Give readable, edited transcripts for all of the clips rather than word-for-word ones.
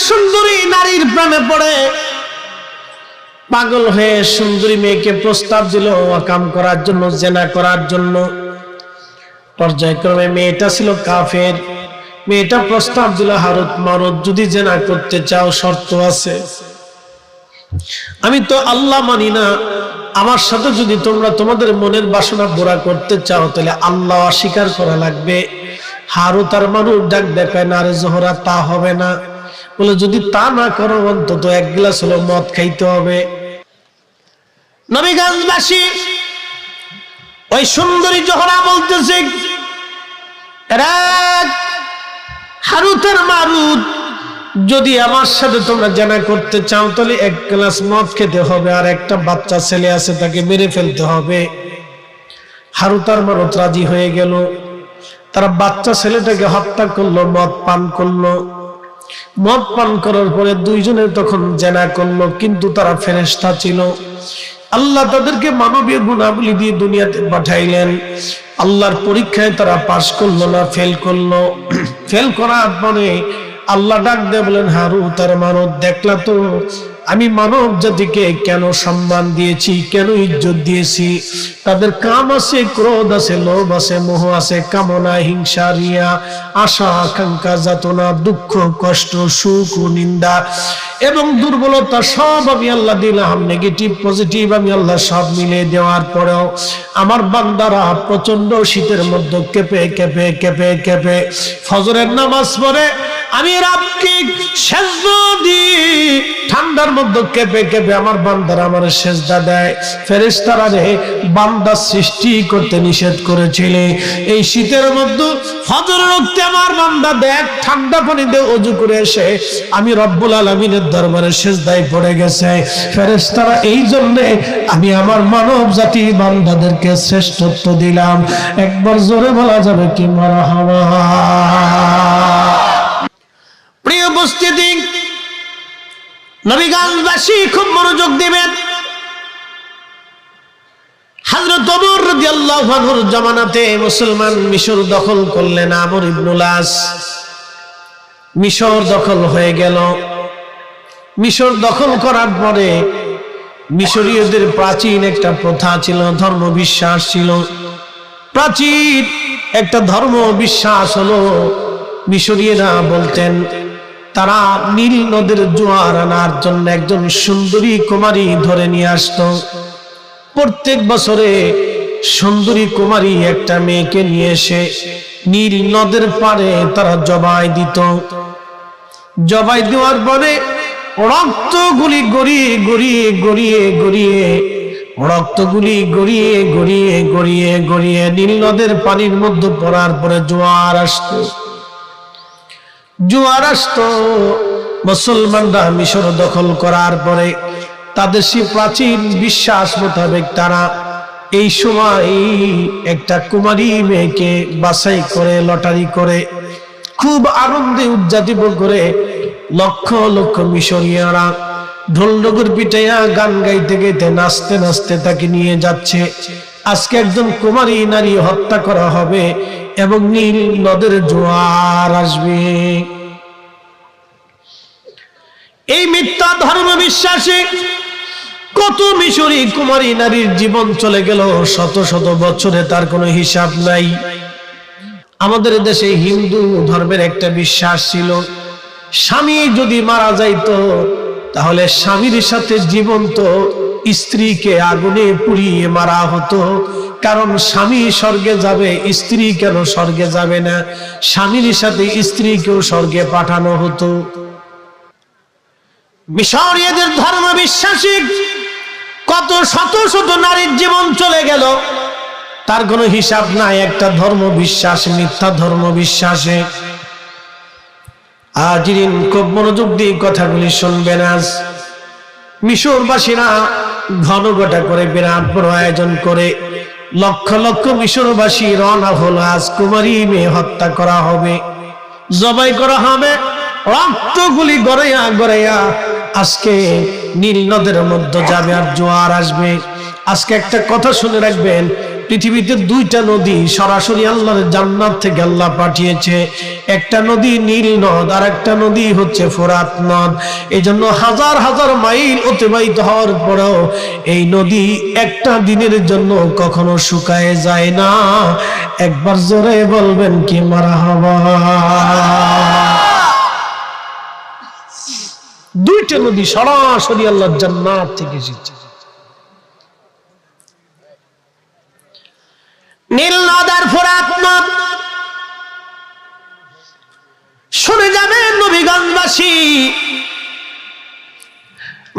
সুন্দরী নারীর প্রেমে পড়ে পাগল হয়ে সুন্দরী মেয়েকে প্রস্তাব দিল ওয়াকাম করার জন্য, জেনা করার জন্য। পর্যায়ক্রমে মেয়েটা ছিল কাফের। মেয়েটা প্রস্তাব দিল, হারুত মারুত, যদি জেনা করতে চাও শর্ত আছে। আমি তো আল্লাহ মানি না, আমার সাথে যদি তোমরা তোমাদের মনের বাসনা পুরা করতে চাও তাহলে আল্লাহ অস্বীকার করা লাগবে। হারুত আর মারুত ডাক দেখায়, না রে জোহরা, তা হবে না। বলে যদি তা না করো অন্তত এক গ্লাস হলো মদ খাইতে হবে। নবীগঞ্জবাসী ওই সুন্দরী জোহরা বলতেছে, হারুত আর মারুত, যদি আমার সাথে তোমরা জানা করতে চাও তাহলে এক গ্লাস মদ খেতে হবে, আর একটা বাচ্চা ছেলে আছে তাকে মেরে ফেলতে হবে। হারুত আর মারুত রাজি হয়ে গেল। তারা বাচ্চা ছেলেটাকে হত্যা করলো, মদ পান করলো। মদ পান করার পরে দুইজনে তখন জেনা করলো, কিন্তু তারা ফেরেশতা ছিল। আল্লাহ তাদেরকে মানবীয় গুণাবলী দিয়ে দুনিয়াতে পাঠাইলেন। আল্লাহর পরীক্ষায় তারা পাশ করলো না, ফেল করলো। ফেল করার পরে আল্লাহ ডাক দিয়ে বলেন, হারুত আর মারুত, দেখলা তো আমি মানব জাতিকে কেন সম্মান দিয়েছি, কেন ইজ্জত দিয়েছি। তাদের কাম আছে, ক্রোধ আছে, লোভ আছে, মোহ আছে, কামনা, হিংসা, রিয়া, আশা, আকাঙ্ক্ষা, যাতনা, দুঃখ, কষ্ট, সুখ ও নিন্দা এবং দুর্বলতা সব আমি আল্লাহ দিলাম। নেগেটিভ পজিটিভ আমি আল্লাহ সব মিলে দেওয়ার পরেও আমার বান্দারা প্রচন্ড শীতের মধ্যে কেঁপে কেঁপে কেঁপে কেঁপে ফজরের নামাজ পড়ে আমি রাবকে সেজদা দিই, ঠান্ডার মধ্যে কেঁপে কেঁপে আমার বান্দারা আমার সেজদা দেয়। ফেরেশতারা রে বান্দা সৃষ্টি করতে নিষেধ করেছিলে, এই শীতের মধ্যে ফজরের ওয়াক্তে আমার বান্দা দেখ ঠান্ডা পানি দিয়ে ওযু করে এসে আমি রব্বুল আলামিনের দরবারে সেজদায় পড়ে গেছে। ফেরেশতারা এই জন্য আমি আমার মানব জাতি বান্দাদেরকে শ্রেষ্ঠত্ব দিলাম। একবার জোরে বলা যাবে কি মারহাবা। প্রিয় উপস্থিতি, নবীগঞ্জবাসী খুব মনোযোগ দিবেন। হযরত ওমর রাদিয়াল্লাহু আনহুর জামানাতে মুসলমান মিশর দখল করলেন। আমর ইবনুল আস মিশর দখল হয়ে গেল। মিশর দখল করার পরে মিশরীয়দের প্রাচীন একটা প্রথা ছিল, ধর্ম বিশ্বাস ছিল। প্রাচীন একটা ধর্ম বিশ্বাস হলো, মিশরীয়রা বলতেন তারা নীল নদের জোয়ার আনার জন্য একজন সুন্দরী কুমারী ধরে নিয়ে আসতো। প্রত্যেক বছরে সুন্দরী কুমারী একটা মেয়েকে নিয়ে এসে নীল নদের পাড়ে তারা জবাই দিত। জবাই দেওয়ার পরে রক্তগুলি গড়িয়ে গড়িয়ে গড়িয়ে গড়িয়ে রক্তগুলি গড়িয়ে গড়িয়ে গড়িয়ে গড়িয়ে নীল নদের পানির মধ্যে পড়ার পরে জোয়ার আসতো। জোয়ার আসতো। মুসলমানরা মিশর দখল করার পরে তাদের সেই প্রাচীন বিশ্বাস মোতাবেক তারা এই সময় একটা কুমারী মেয়েকে বাছাই করে লটারি করে খুব আনন্দে উদযাপিত করে লক্ষ লক্ষ মিশরীয়রা ঢোল নগর পিটাইয়া গান গাইতে গাইতে নাচতে নাচতে তাকে নিয়ে যাচ্ছে। আজকে একজন কুমারী নারী হত্যা করা হবে এবং নীল নদের জোয়ার আসবে। এই মিথ্যা ধর্ম বিশ্বাসে কত মিশরী কুমারী নারীর জীবন চলে গেল শত শত বছরে, তার কোনো হিসাব নাই। আমাদের দেশে হিন্দু ধর্মের একটা বিশ্বাস ছিল, স্বামী যদি মারা যাইতো তাহলে স্বামীর সাথে জীবন্ত স্ত্রীকে আগুনে পুড়িয়ে মারা হতো। কারণ স্বামী স্বর্গে যাবে, স্ত্রী কেন স্বর্গে যাবে না? স্বামীর সাথে স্ত্রীকেও স্বর্গে পাঠানো হতো। মিশরীয়দের ধর্ম বিশ্বাসী কত শত শত নারীর জীবন চলে গেল, তার কোনো হিসাব নাই। একটা ধর্ম বিশ্বাস, মিথ্যা ধর্ম বিশ্বাসে। আজিরিন খুব মনোযোগ দিয়ে কথাগুলি শুনবেন। আজ মিশরবাসীরা ঘন ঘটা করে বিরাট বড় আয়োজন করে লক্ষ লক্ষ মিশরবাসী রওনা হলো। আজ কুমারী মেয়ে হত্যা করা হবে, জবাই করা হবে, রক্তগুলি গড়াইয়া গড়াইয়া আজকে নীল নদের মধ্যে যাবে আর জোয়ার আসবে। আজকে একটা কথা শুনে রাখবেন, পৃথিবীতে দুইটা নদী সরাসরি আল্লাহর জান্নাত থেকে আল্লাহ পাঠিয়েছে। একটা নদী নীল নদ, আর একটা নদী হচ্ছে ফোরাত নদ। এই জন্য হাজার হাজার মাইল অতিবাহিত হওয়ার পরেও এই নদী একটা দিনের জন্য কখনো শুকায় যায় না। একবার জোরে বলবেন কি মারহাবা। দুইটা নদী সরাসরি আল্লাহর জান্নাত থেকে এসেছে। নীল নদ আর ফোরাত নদ। শুনে যাবেন নবীগঞ্জবাসী,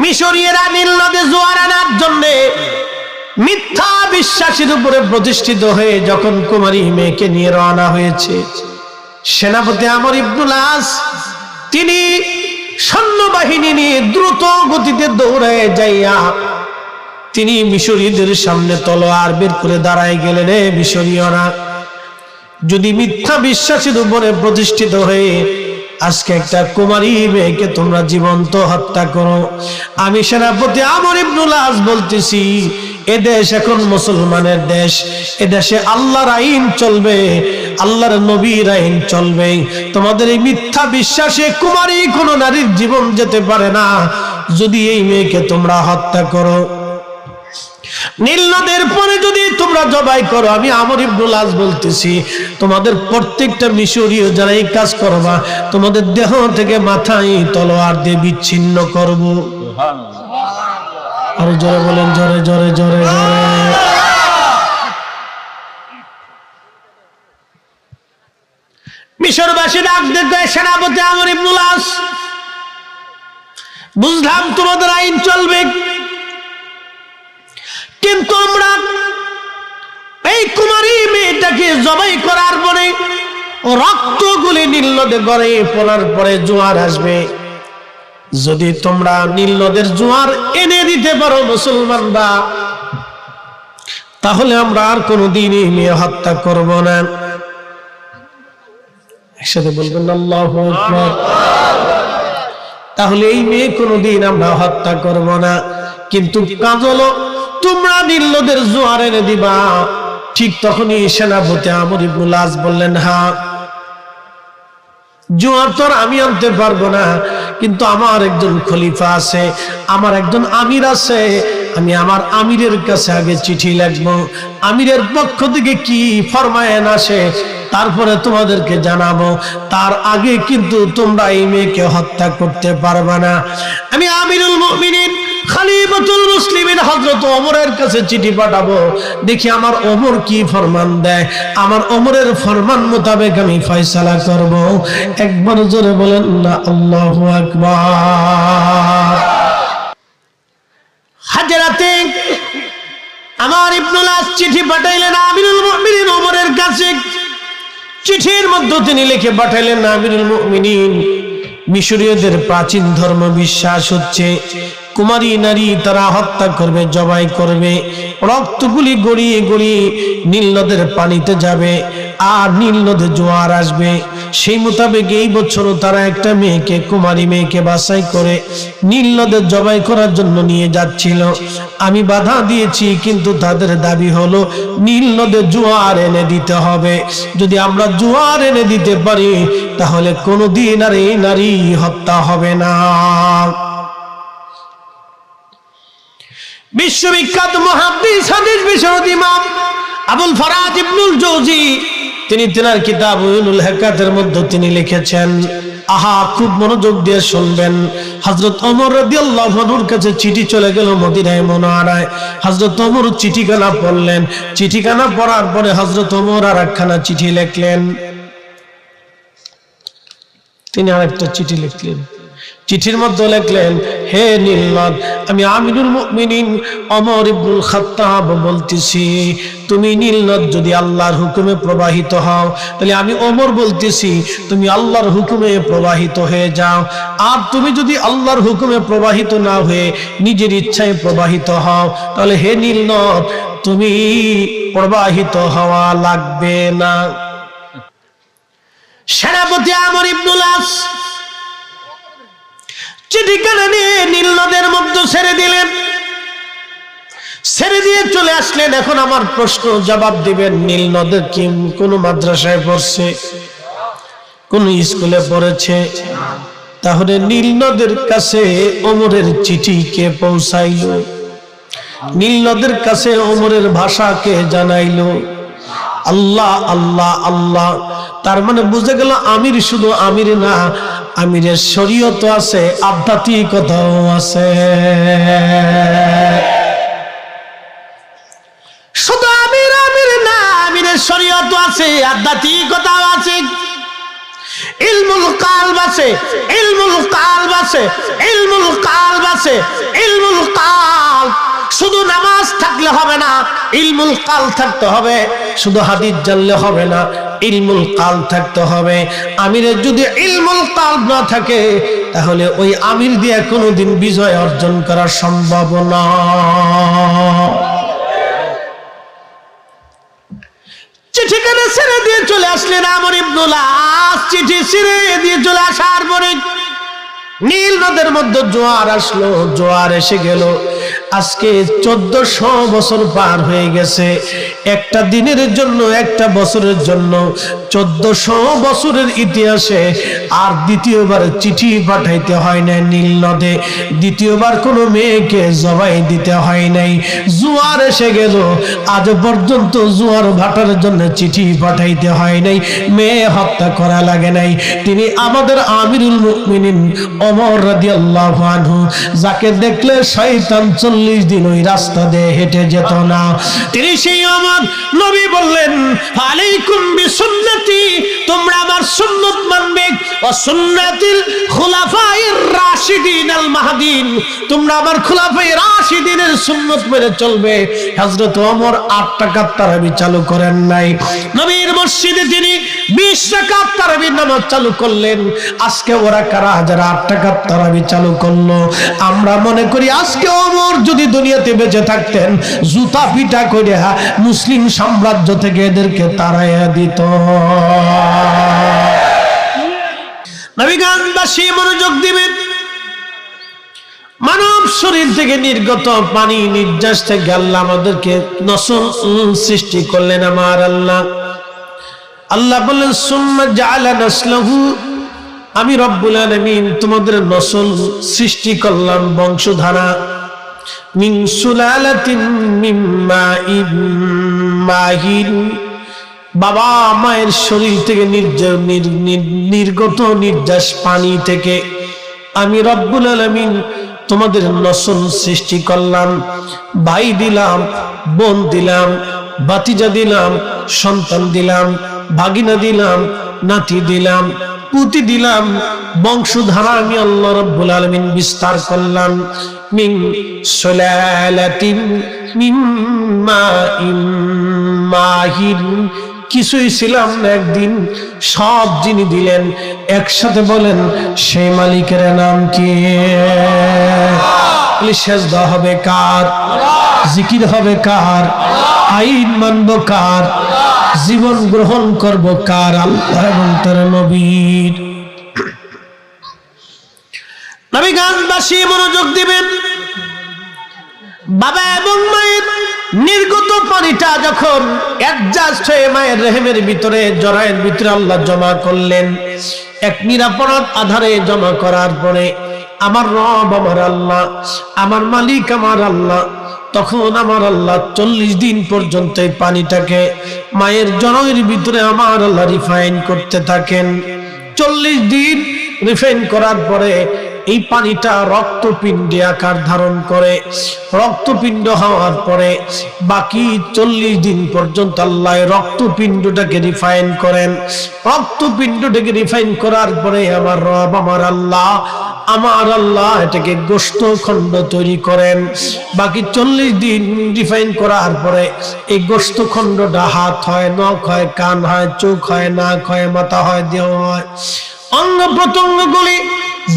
মিশরীয়রা নীল নদে জোয়ার আনার জন্য মিথ্যা বিশ্বাসের উপরে প্রতিষ্ঠিত হয়ে যখন কুমারী মেয়েকে নিয়ে রওনা হয়েছে, সেনাপতি আমর ইবনুল আস তিনি সৈন্যবাহিনী নিয়ে দ্রুত গতিতে দৌড়ায় যাইয়া তিনি মিশরীয়দের সামনে তলোয়ার বের করে দাঁড়ায় গেলেন। মিশরীয়রা, যদি মিথ্যা বিশ্বাসের উপরে প্রতিষ্ঠিত হয়ে আজকে একটা কুমারী মেয়েকে তোমরা জীবন্ত হত্যা করো, আমি সেনাপতি আমর ইবনুল আস বলতেছি, এদেশ এখন মুসলমানের দেশ, এদেশে আল্লাহর আইন চলবে, আল্লাহর নবীর আইন চলবে। তোমাদের এই মিথ্যা বিশ্বাসে কুমারী কোন নারীর জীবন যেতে পারে না। যদি এই মেয়েকে তোমরা হত্যা করো, নীল নদের পরে যদি তোমরা জবাই করো, আমি আমর ইবনুল আস বলতেছি, তোমাদের প্রত্যেকটা মিশরীয় যারা এই কাজ করবা, তোমাদের দেহ থেকে মাথায় তলোয়ার দিয়ে বিচ্ছিন্ন করব। আর জোরে বলেন, জোরে জোরে জোরে জোরে। মিশরবাসী ডাক দেখবে, সেনাপতি আমর ইবনুল আস, বুঝলাম তোমাদের আইন চলবে, কিন্তু আমরা এই কুমারী মেয়েটাকে জবাই করার পরে রক্তগুলি নীল নদে গড়ে পড়ার পরে জোয়ার আসবে। যদি তোমরা নীল নদের জোয়ার এনে দিতে পারো মুসলমানরা, তাহলে আমরা আর কোনোদিন এই মেয়ে হত্যা করব না। একসাথে বলবেন আল্লাহু আকবার। তাহলে এই মেয়ে কোনোদিন আমরা হত্যা করব না। কিন্তু কাজ হলো, তোমরা নীল নদের জোয়ার এনে দিবা। ঠিক তখনই সেনাপতি আমর ইবনুল আস বললেন, হ্যাঁ, জোয়ার তো আমি আনতে পারবো না, কিন্তু আমার একজন খলিফা আছে, আমার একজন আমির আছে, আমি আমার আমিরের কাছে আগে চিঠি লিখবো, আমিরের পক্ষ থেকে কি ফরমায়েন আসে তারপরে তোমাদেরকে জানাবো। তার আগে কিন্তু তোমরা এই মেয়েকে হত্যা করতে পারবে না। আমি আমিরুল মুমিনিন খলিফাতুল মুসলিমিন হযরত ওমরের কাছে চিঠি পাঠাবো, দেখি আমার ওমর কি ফরমান দেয়, আমার ওমরের ফরমান মোতাবেক আমি ফয়সালা করব। একবার জোরে বলেন না আল্লাহু আকবার। হাজরাতে আমার ইবনুল আস চিঠি পাঠাইলেন আমিরুল মুমিনিন ওমরের কাছে। চিঠির মধ্যে তিনি লিখে পাঠাইলেন, আমিরুল মুমিনিন, মিশরীয়দের প্রাচীন ধর্ম বিশ্বাস হচ্ছে কুমারী নারী তারা হত্যা করবে, জবাই করবে, রক্তগুলি গড়িয়ে গড়িয়ে নীল নদের পানিতে যাবে, আর নীল নদে জোয়ার আসবে। সেই মোতাবেক এই বছরও তারা একটা মেয়েকে, কুমারী মেয়েকে বাছাই করে নীল নদে জবাই করার জন্য নিয়ে যাচ্ছিল। আমি বাধা দিয়েছি, কিন্তু তাদের দাবি হলো নীল নদে জোয়ার এনে দিতে হবে। যদি আমরা জোয়ার এনে দিতে পারি, তাহলে কোনোদিন আর এই নারী হত্যা হবে না। বিশ্ববিখ্যাত মুহাদ্দিস হাদিস বিশারদ ইমাম আবুল ফরাজ ইবনুল জৌজি তিনি তিনার কিতাব উলুল হিকায়াতের মধ্যে তিনি লিখেছেন, আহা, খুব মনোযোগ দিয়ে শুনবেন। হযরত ওমর রাদিয়াল্লাহু আনহুর কাছে চিঠি চলে গেল মদিনায় মুনাওয়ারায়। হযরত ওমর চিঠিখানা পড়লেন। চিঠিখানা পড়ার পরে হযরত ওমর আর একখানা চিঠি লিখলেন। তিনি আরেকটা চিঠি লিখলেন। চিঠির মধ্যে লিখলেন, হে নীল নদ, আমি আমিরুল মুমিনিন ওমর ইবনুল খাত্তাব বলতেছি, তুমি নীল নদ যদি আল্লাহর হুকুমে প্রবাহিত হও, তাহলে আমি ওমর বলতেছি তুমি আল্লাহর হুকুমে প্রবাহিত হয়ে যাও। আর তুমি যদি আল্লাহর হুকুমে প্রবাহিত না হয়ে নিজের ইচ্ছায় প্রবাহিত হও, তাহলে হে নীল নদ, তুমি প্রবাহিত হওয়া লাগবে না। সেনাপতি আমর ইবনুল আস চিঠিখানা নিয়ে নীল নদের মধ্যে ছেড়ে দিলেন। ছেড়ে দিয়ে চলে আসলেন। এখন আমার প্রশ্ন জবাব দিবেন, নীল নদের কি কোন মাদ্রাসায় পড়ছে, কোন স্কুলে পড়েছে? তাহলে নীল নদের কাছে ওমরের চিঠি কে পৌঁছাইল? নীল নদের কাছে ওমরের ভাষা কে জানাইলো? আল্লাহ আল্লাহ আল্লাহ। তার মানে বুঝে গেল আমির শুধু আমির না, আমিরের শরীয়ত আছে, আধ্যাত্মিকতাও আছে। শুধু আমির আমির না, আমিরের শরীয়ত আছে, আধ্যাত্মিকতাও আছে। ইলমুল কালব আছে, ইলমুল কালব আছে, ইলমুল কালব আছে, ইলমুল কালব। শুধু নামাজ থাকলে হবে না, ইলমুল কাল থাকতে হবে। শুধু হাদিস জানলে হবে না, ইলমুল কাল থাকতে হবে। আমিরের যদি ইলমুল কাল না থাকে, তাহলে ওই আমির দিয়ে কোনোদিন বিজয় অর্জন করা সম্ভব না। চিঠিখানা ছেড়ে দিয়ে চলে আসলেন আমর ইবনুল আস। চিঠি ছেড়ে দিয়ে চলে আসার পরে নীল নদের মধ্যে জোয়ার আসলো। জোয়ার এসে গেল। আজকে 1400 বছর পার হয়ে গেছে। একটা দিনের জন্য, একটা বছরের জন্য 1400 বছরের ইতিহাসে আর দ্বিতীয়বার চিঠি পাঠাইতে হয় না নীল নদে। দ্বিতীয়বার কোনো মেয়েকে জবাই দিতে হয় নাই। জোয়ার এসে গেল, আজ পর্যন্ত জোয়ার ভাটার জন্য চিঠি পাঠাইতে হয় নাই, মেয়ে হত্যা করা লাগে নাই। তিনি আমাদের আমিরুল মুমিনিন ওমর রাদিয়াল্লাহু আনহু, যাকে দেখলে শয়তান 40 দিন ওই রাস্তা দিয়ে হেঁটে যেত না। তিনি সেই ওমর। নবী বললেন, আলাইকুম বিসুন্নতি, তোমরা আমার সুন্নাত মানবে, ওয়া সুন্নাতিল খুলাফায়ে রাশিদিন আল মাহদিন, তোমরা আমার খুলাফায়ে রাশিদিনের সুন্নাত মেনে চলবে। হযরত ওমর 8 রাকাত তারাবি চালু করেন নাই। নবীর মসজিদে তিনি 20 রাকাত তারাবি নামাজ চালু করলেন। আজকে ওরা কারা যারা 8 রাকাত তারাবি চালু করলো? আমরা মনে করি আজকে ওমর যদি দুনিয়াতে বেঁচে থাকতেন, জুতা পিটা করে মুসলিম সাম্রাজ্য থেকে এদেরকে তাড়াইয়া দিত। নবীগণবাসী মনোযোগ দিবেন। মানব শরীর থেকে নির্গত পানি নির্যাস থেকে আল্লাহ আমাদেরকে নসল সৃষ্টি করলেন। আমার আল্লাহ আল্লাহ বললেন, সুম্মা জাআলা নাসলাহু, আমি রব্বুল আলামিন তোমাদের নসল সৃষ্টি করলাম, বংশধারা। মিন সুলালাতিন মিন মাইন মাহিন, বাবা মায়ের শরীর থেকে নির্গত নির্যাস পানি থেকে আমি রব্বুল আলামিন তোমাদের নসল সৃষ্টি করলাম। ভাই দিলাম, বোন দিলাম, ভাতিজা দিলাম, সন্তান দিলাম, ভাগিনা দিলাম, নাতি দিলাম, পুতি দিলাম। বংশধারা আমি আল্লাহ রাব্বুল আলামিন বিস্তার করলাম। মিন সুলালাতিন মিন মাইন মাহিন, কিছুই ছিলাম না একদিন, সব যিনি দিলেন একসাথে বলেন সেই মালিকের নাম কি? সেজদা হবে কার? জিকির হবে কার? আইন মানব কার? জীবন গ্রহণ করব কার? আল্লাহ এবং তার নবীর। নবীগণবাসী মনোযোগ দিবেন। বাবা এবং মায়ের নির্গত পানিটা যখন অ্যাডজাস্ট হয়ে মায়ের রেহেমের ভিতরে, জরায়ের ভিতরে আল্লাহ জমা করলেন, এক নিরাপদ আধারে জমা করার পরে আমার রব আমার আল্লাহ, আমার মালিক আমার আল্লাহ, তখন আমার আল্লাহ 40 দিন পর্যন্ত এই পানিটাকে মায়ের জরায়ের ভিতরে আমার আল্লাহ রিফাইন করতে থাকেন। 40 দিন রিফাইন করার পরে এই পানিটা রক্তপিণ্ডে আকার ধারণ করে। রক্তপিণ্ড হওয়ার পরে বাকি 40 দিন পর্যন্ত আল্লাহ রক্তপিণ্ডটাকে রিফাইন করেন। রক্তপিণ্ডটাকে রিফাইন করার পরে আমার রব আমার আল্লাহ এটাকে গোশত খণ্ড তৈরি করেন। বাকি 40 দিন রিফাইন করার পরে এই গোশত খণ্ডটা হাত হয়, নখ হয়, কান হয়, চোখ হয়, নাক হয়, মাথা হয়, দেহ হয়, অঙ্গ প্রত্যঙ্গগুলি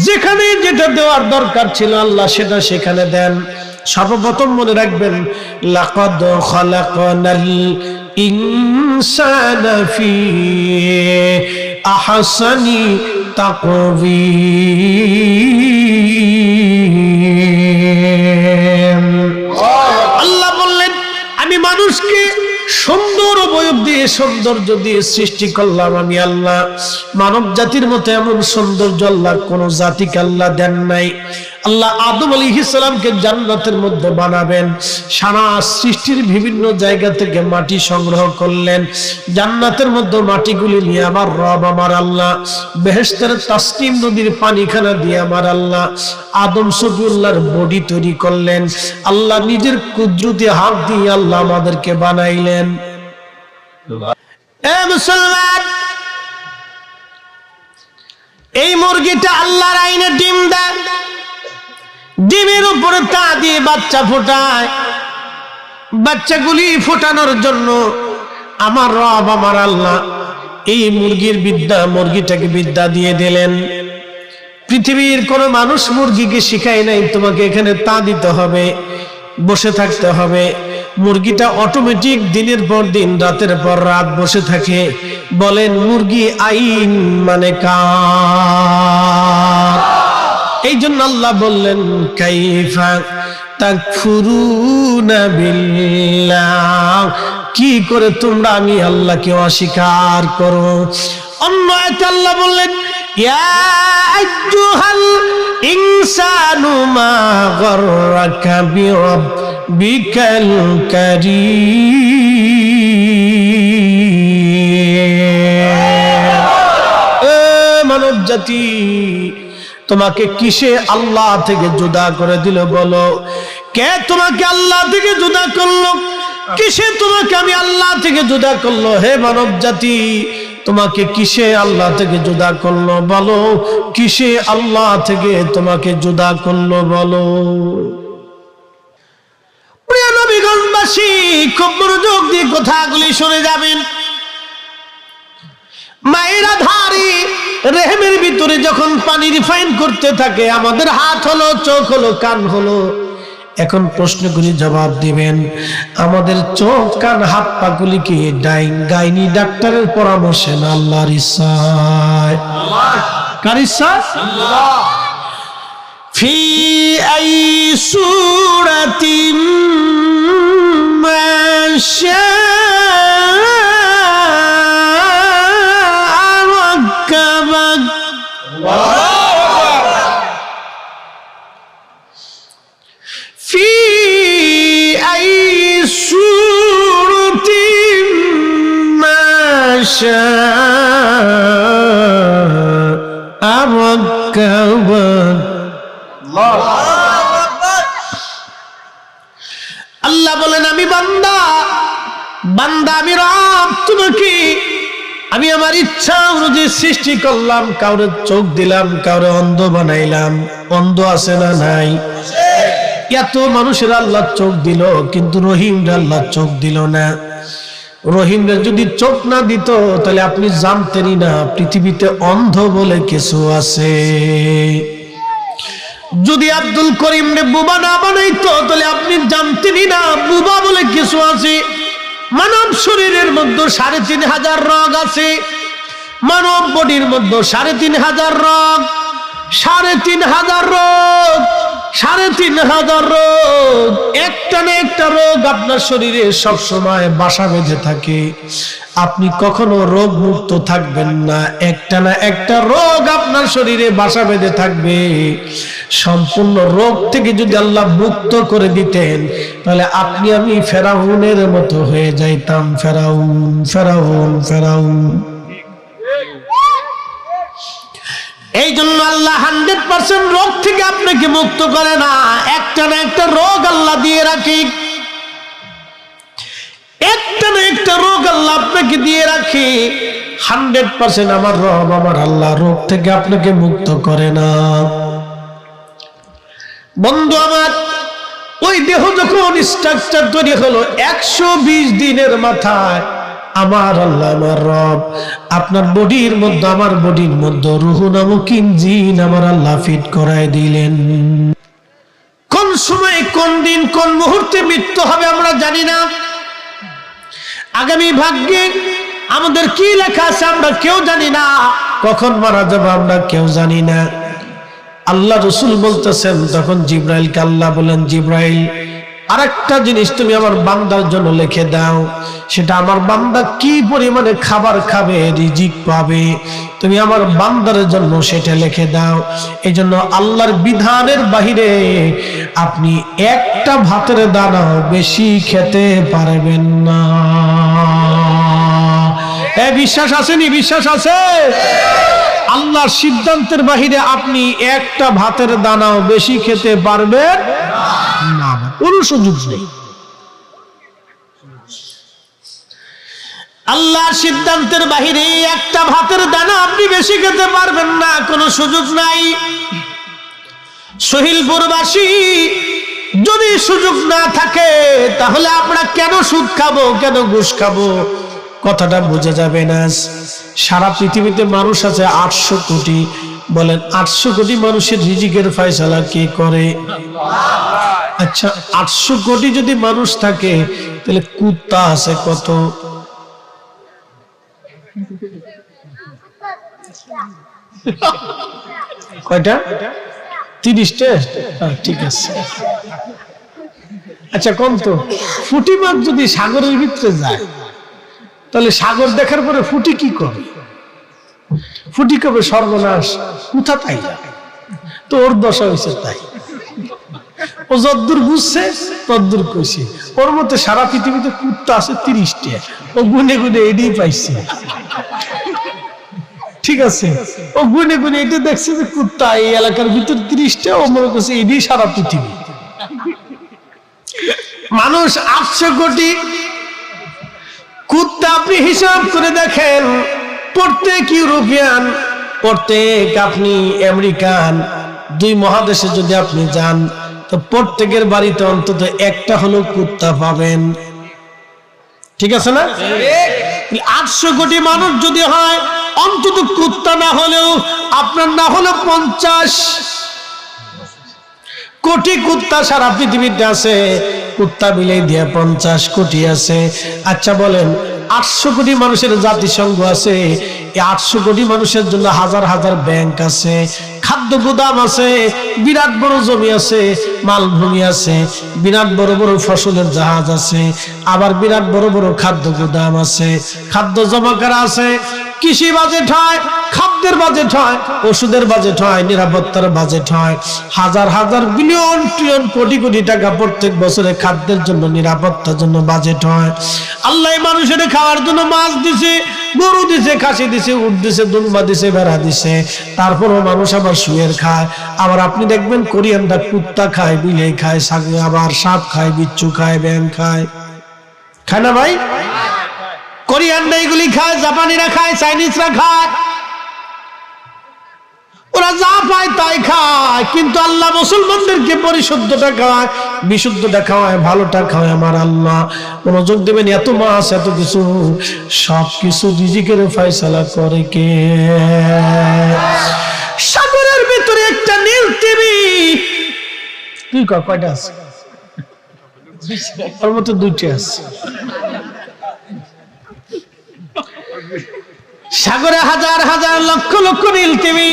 যেখানে যেটা দেওয়ার দরকার ছিল আল্লাহ সেটা সেখানে দেন। সর্বপ্রথম মনে রাখবেন, লাকাদ খালাকনাল ইনসানা ফি আহসানি তাকওয়িম। আল্লাহ দিয়ে সৌন্দর্য দিয়ে সৃষ্টি করলাম আমি আল্লাহ। মানব জাতির মতো এমন সৌন্দর্য আল্লাহ কোন জাতিকে আল্লাহ দেন নাই। আল্লাহ আদম আলাইহিস সালামকে জান্নাতের মধ্যে বানাবেন, সারা সৃষ্টির বিভিন্ন জায়গা থেকে মাটি সংগ্রহ করলেন, জান্নাতের মধ্যে মাটিগুলি নিয়ে আমার রব আমার আল্লাহ বেহেশতের তাসনিম নদীর পানিখানা দিয়ে আমার আল্লাহ আদম সফিউল্লাহর বডি তৈরি করলেন। আল্লাহ নিজের কুদরতি হাত দিয়ে আল্লাহ আমাদেরকে বানাইলেন। এ মুসলমান, এই মুরগিটা আল্লাহর আইনে ডিম দেয়, ডিমের উপরে তা দিয়ে বাচ্চা ফোটায়। বাচ্চাগুলি ফোটানোর জন্য আমার রব আমার আল্লাহ এই মুরগিটাকে বিদ্যা দিয়ে দিলেন। পৃথিবীর কোন মানুষ মুরগিকে শিখায় নাই তোমাকে এখানে তা দিতে হবে, বসে থাকতে হবে। মুরগিটা অটোমেটিক দিনের পর দিন রাতের পর রাত বসে থাকে। বলেন মুরগি আইন মানে কার? এই জন্য আল্লাহ বললেন কাইফা তাকফুরুনা বিল্লাহ, কি করে তোমরা আমি আল্লাহকে অস্বীকার করো। অন্য আয়াতে আল্লাহ বললেন ইয়া আইয়ুহাল ইনসানু মা গাররাকা বিরাব্বিকাল কারীম। মানব জাতি, তোমাকে কিসে আল্লাহ থেকে জুদা করে দিল বলো? কে তোমাকে আল্লাহ থেকে জুদা করলো? কিসে তোমাকে আমি আল্লাহ থেকে জুদা করলো? হে মানব জাতি, তোমাকে কিসে আল্লাহ থেকে জুদা করলো বলো? কিসে আল্লাহ থেকে তোমাকে জুদা করলো বলো? প্রিয় নবীগণবাসী, খুব মনোযোগ দিয়ে কথাগুলি শুনে যাবেন। মায়েরা ধারি রেহেমের ভিতরে যখন পানি রিফাইন করতে থাকে, আমাদের হাত হলো, চোখ হলো, কান হলো। এখন প্রশ্নগুলি জবাব দিবেন। আমাদের চোখ কান হাত পা গুলি কি গাইনি ডাক্তারের পরামর্শে না আল্লাহর ইচ্ছায়? কার ইচ্ছায়? ফি আই সূরাতিম মা আল্লাহ বলেন আমি বান্দা, আমি রব, তোমাকে আমি আমার ইচ্ছা অনুযায়ী সৃষ্টি করলাম। কাউরে চোখ দিলাম, কাউরে অন্ধ বানাইলাম। অন্ধ আছে না নাই? এত মানুষের আল্লাহ চোখ দিল, কিন্তু রহিমরা আল্লাহ চোখ দিল না। রহিমরা যদি চোখ না দিত তাহলে আপনি জানতেনই না পৃথিবীতে অন্ধ বলে কিছু আছে। যদি আব্দুল করিম রে বুবা না বানাইতো তাহলে আপনি জানতেনই না বুবা বলে কিছু আছে। মানব শরীরের মধ্যে ৩৫০০ রোগ আছে। মানব বডির মধ্যে ৩৫০০ রোগ, ৩৫০০ রোগ, ৩৫০০ রোগ। একটা না একটা রোগ আপনার শরীরে সব সময় বাসা বেঁধে থাকে। আপনি কখনো রোগ মুক্ত থাকবেন না। একটা না একটা রোগ আপনার শরীরে বাসা বেঁধে থাকবে। সম্পূর্ণ রোগ থেকে যদি আল্লাহ মুক্ত করে দিতেন তাহলে আপনি আমি ফেরাউনের মতো হয়ে যাইতাম। ফেরাউন ফেরাউন ফেরাউন। এই জন্য আল্লাহ 100% রোগ থেকে আপনাকে মুক্ত করে না। একটা না একটা রোগ আল্লাহ দিয়ে রাখে। একটা না একটা রোগ আল্লাহ আপনাকে দিয়ে রাখে। 100% আমার রব আমার আল্লাহ রোগ থেকে আপনাকে মুক্ত করে না। বন্ধু আমার, ওই দেহ যখন স্ট্রাকচার তৈরি হলো 120 দিনের মাথায় আমার আল্লাহ আমার রব আপনার বডির মধ্যে আমার বডির মধ্যে রূহ নামক ইঞ্জিন আমার আল্লাহ ফিট করায় দিলেন। কোন সময় কোন দিন কোন মুহূর্তে মৃত্যু হবে আমরা জানি না। আগামী ভাগ্যে আমাদের কি লেখা আছে আমরা কেউ জানি না। কখন মারা যাব আমরা কেউ জানি না। আল্লাহ রাসূল বলতেছেন, তখন জিবরাইলকে আল্লাহ বলেন, জিবরাইল আরেকটা জিনিস তুমি আমার বান্দার জন্য লিখে দাও, সেটা আমার বান্দা কি পরিমাণে খাবার খাবে, রিজিক পাবে, তুমি আমার বান্দার জন্য সেটা লিখে দাও। এই জন্য আল্লাহর বিধানের বাহিরে আপনি একটা ভাতের দানা বেশি খেতে পারবেন না। বিশ্বাস আসেনি? বিশ্বাস আছে? আল্লাহর সিদ্ধান্তের বাহিরে আপনি একটা ভাতের দানাও বেশি খেতে পারবেন না, কোনো সুযোগ নেই। আল্লাহর সিদ্ধান্তের বাহিরে একটা ভাতের দানা আপনি বেশি খেতে পারবেন না, কোনো সুযোগ নাই। সহিলপুরবাসী, যদি সুযোগ না থাকে তাহলে আমরা কেন সুদ খাবো, কেন ঘুষ খাবো? কথাটা বুঝে যাবে না। সারা পৃথিবীতে মানুষ আছে 800 কোটি। বলেন 800 কোটি মানুষের রিজিকের ফয়সালা কে করে? আচ্ছা, 800 কোটি যদি মানুষ থাকে তাহলে কুত্তা আছে কত? কয়টা? 30টা? ঠিক আছে। আচ্ছা, কম তো। ফুটি মাছ যদি সাগরের ভিতরে যায় তাহলে সাগর দেখার পরে ফুটি কি করে? ফুটি কবে সর্বনাশ, কোথা তাই তো ওর দশা হয়েছে তাই। ও যদ্দূর বুঝছে তদ্দূর কইছে। ওর মধ্যে সারা পৃথিবীতে কুত্তা আছে 30টা, ও গুনে গুনে এটাই পাইছে। ঠিক আছে, ও গুনে গুনে এটা দেখছে যে কুত্তা এই এলাকার ভিতর 30টা, ও মনে করছে এটাই সারা পৃথিবী। মানুষ 800 কোটি, কুত্তা আপনি হিসাব করে দেখেন, প্রত্যেক ইউরোপিয়ান, প্রত্যেক আপনি আমেরিকান, 2 মহাদেশে যদি আপনি যান তো প্রত্যেকের বাড়িতে অন্তত একটা হলো কুত্তা পাবেন। ঠিক আছে না? 800 কোটি মানুষ যদি হয়, অন্তত কুত্তা না হলেও আপনার না হলো 50 কোটি কুত্তা সারা পৃথিবীতে আছে। কুত্তা বিলাই দিয়ে 50 কোটি আছে। আচ্ছা বলেন, 800 কোটি মানুষের জাতিসংঘ আছে, এই 800 কোটি মানুষের জন্য হাজার হাজার ব্যাংক আছে, খাদ্য গুদাম আছে, বিরাট বড় জমি আছে, মালভূমি আছে, বিরাট বড় বড় ফসলের জাহাজ আছে, আবার বিরাট বড় বড় খাদ্য গুদাম আছে, খাদ্য জমা করা আছে। কৃষি বাজেট হয়, খাদ্যের বাজেট হয়, ওষুধের বাজেট হয়, নিরাপত্তার বাজেট হয়। হাজার হাজার বিলিয়ন ট্রিলিয়ন কোটি কোটি টাকা প্রত্যেক বছরে খাদ্যের জন্য, নিরাপত্তার জন্য বাজেট হয়। আল্লাহ মানুষের খাওয়ার জন্য মাছ দিছে, গরু দিছে, খাসি দিছে, উট দিছে, দুম্বা দিছে, ভেড়া দিছে, তারপরও মানুষ আবার শুয়ের খায়। আবার আপনি দেখবেন কোরিয়ানরা কুত্তা খায়, বিলাই খায়, আবার সাপ খায়, বিচ্ছু খায়, ব্যাং খায়। খায় না ভাই? কোরিয়ানরা এগুলি খায়, জাপানিরা খায়, চাইনিজরা খায়, ওরা যা পায় তাই খায়। কিন্তু আল্লাহ মুসলমানদেরকে পরিশুদ্ধটা খাওয়ায়, বিশুদ্ধটা খাওয়ায়, ভালোটা খাওয়ায় আমার আল্লাহ। মনোযোগ দেবেন, এত মাছ, এত কিছু, সবকিছু রিজিকের ফয়সালা করে কে? সাগরের ভিতরে একটা নীল টিভি, তুই কয়টা আছে? ওর মতো 2টা আছে। সাগরে হাজার হাজার লক্ষ লক্ষ নীল তিমি,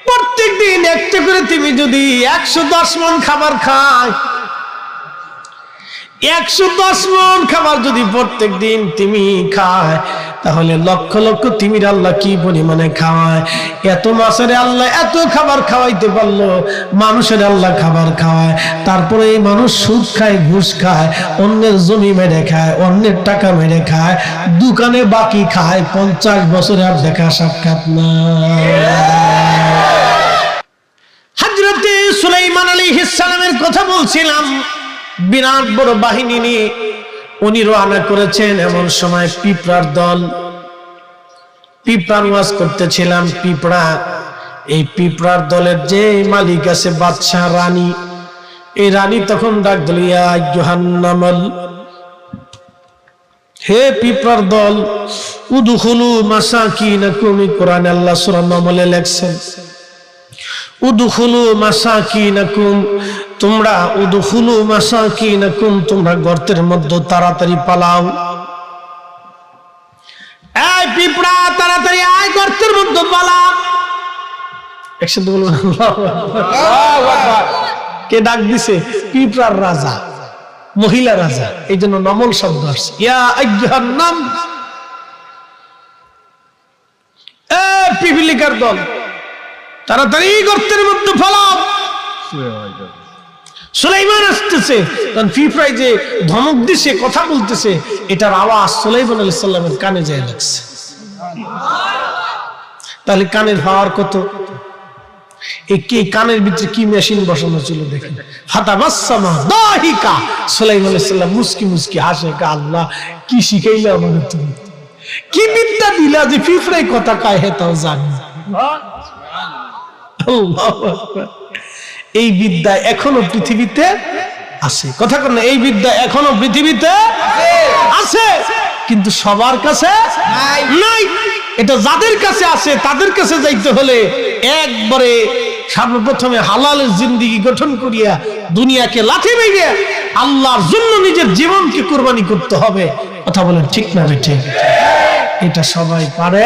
প্রত্যেক দিন একটা করে তিমি যদি 110 মণ খাবার খায়, 110 মণ খাবার যদি প্রত্যেক দিন তিমি খায়, তাহলে লক্ষ লক্ষ তিমির আল্লাহ কি পরিমাণে খাওয়ায়। এত মাছের আল্লাহ এত খাবার খাওয়াইতে পারলো, মানুষের আল্লাহ খাবার খাওয়ায়। তারপরে এই মানুষ সুদ খায়, ঘুষ খায়, অন্যের জমি মেরে খায়, অন্যের টাকা মেরে খায়, দোকানে বাকি খায়, 50 বছরে আর দেখা সাক্ষাৎ না। হযরতে সুলাইমান আলাইহিস সালামের কথা বলছিলাম, বিরাট বড় বাহিনী নিয়ে উনি রওনা করেছেন। এমন সময় পিঁপড়ার দল, পিঁপড়ার ওয়াজ করতেছিলাম, পিঁপড়া, এই পিঁপড়ার দলের যে মালিক আছে, বাদশা রানী, এই রানী তখন ডাক দিল, ইয়া আইয়ুহান নামল, হে পিঁপড়ার দল, উদখুলু মাসাকিনাকুম। কোরআনে আল্লাহ সূরা নামলে লেখছেন, উদখুলু মাসাকিনাকুম, তোমরা, উদখুলু মাসাকিনাকুম, তোমরা গর্তের মধ্যে তাড়াতাড়ি পালাও। এই পিঁপড়া, তাড়াতাড়ি আয়, গর্তের মধ্যে পালা। একসাথে বলুন আল্লাহু আকবার। কে ডাক দিছে? পিঁপড়ার রাজা। মহিলা রাজা, এই জন্য নমল শব্দ আসছে। ইয়া আইয়ুহান নাম, পিপিলিকার দল, তাড়াতাড়ি গর্তের মধ্যে ফেলাও। সুলাইমান আসতেছে, কারণ পিঁপড়ায় যে ধমক দিছে, কথা বলতেছে, এটার আওয়াজ সুলাইমান আলাইহিস সালামের কানে যায় লাগছে। তাহলে কানের পাওয়ার কত! এই কানের ভিতরে কি মেশিন বসানো ছিল দেখেন। ফাতাবাসসামা দাহিকা, সুলাইমান আলাইহিস সালাম মুস্কি মুস্কি হাসে, আল্লাহ কি শিখাইলা আমাকে তুমি, কি বিদ্যা দিলা যে পিঁপড়ায় কথা কয় হেতাও জানি। আল্লাহু আকবার। এই বিদ্যা এখনো পৃথিবীতে আছে, কথা কন না, এই বিদ্যা এখনো পৃথিবীতে আছে, কিন্তু সবার কাছে নাই। এটা যাদের কাছে আছে তাদের কাছে যাইতে হলে একবারে সর্বপ্রথমে হালালের জিন্দেগি গঠন করিয়া দুনিয়াকে লাথি মেরে আল্লাহর জন্য নিজের জীবনকে কুরবানি করতে হবে। কথা বলেন ঠিক না ঠিক? এটা সবাই পারে,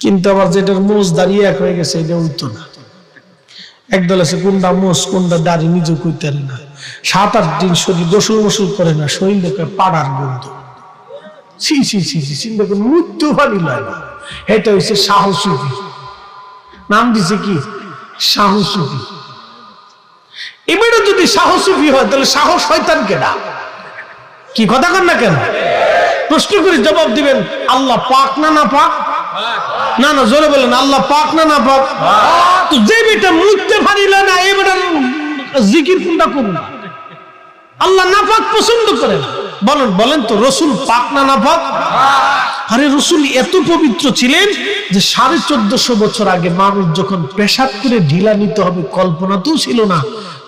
কিন্তু আবার যেটার মোজ দাঁড়িয়ে এক হয়ে গেছে এটা উঠতো না। একদল আছে কোনটা মোজ কোনটা দাড়ি নিজে কইতে পারে না, 7-8 দিন শরীর গোসল মোসল করে না, শরীর লোকের পাড়ার বন্ধু। ছি ছি ছি ছি, চিন্তা করে মৃত্যু পানি লাগে না। এটা হচ্ছে সাহসুফি, নাম দিছে কি সাহসুফি। এবারে যদি সাহসুফি হয় তাহলে সাহস শয়তান কেনা, কি কথা কন না কেন? প্রশ্ন করে জবাব দিবেন, আল্লাহ পাক না না পাক? না না, জোরে বলেন, আল্লাহ পাক না না পাক? তো যে বেটা মুখতে পারিল না, এই বেটার জিকির কোনটা করুন? আল্লাহ না পাক পছন্দ করে না। বলেন বলেন তো, রসুল পাক না না পাক? আরে রসুল এত পবিত্র ছিলেন যে 1450 বছর আগে মানুষ যখন পেশাব করে ঢিলা নিতে হবে কল্পনাতেও ছিল না,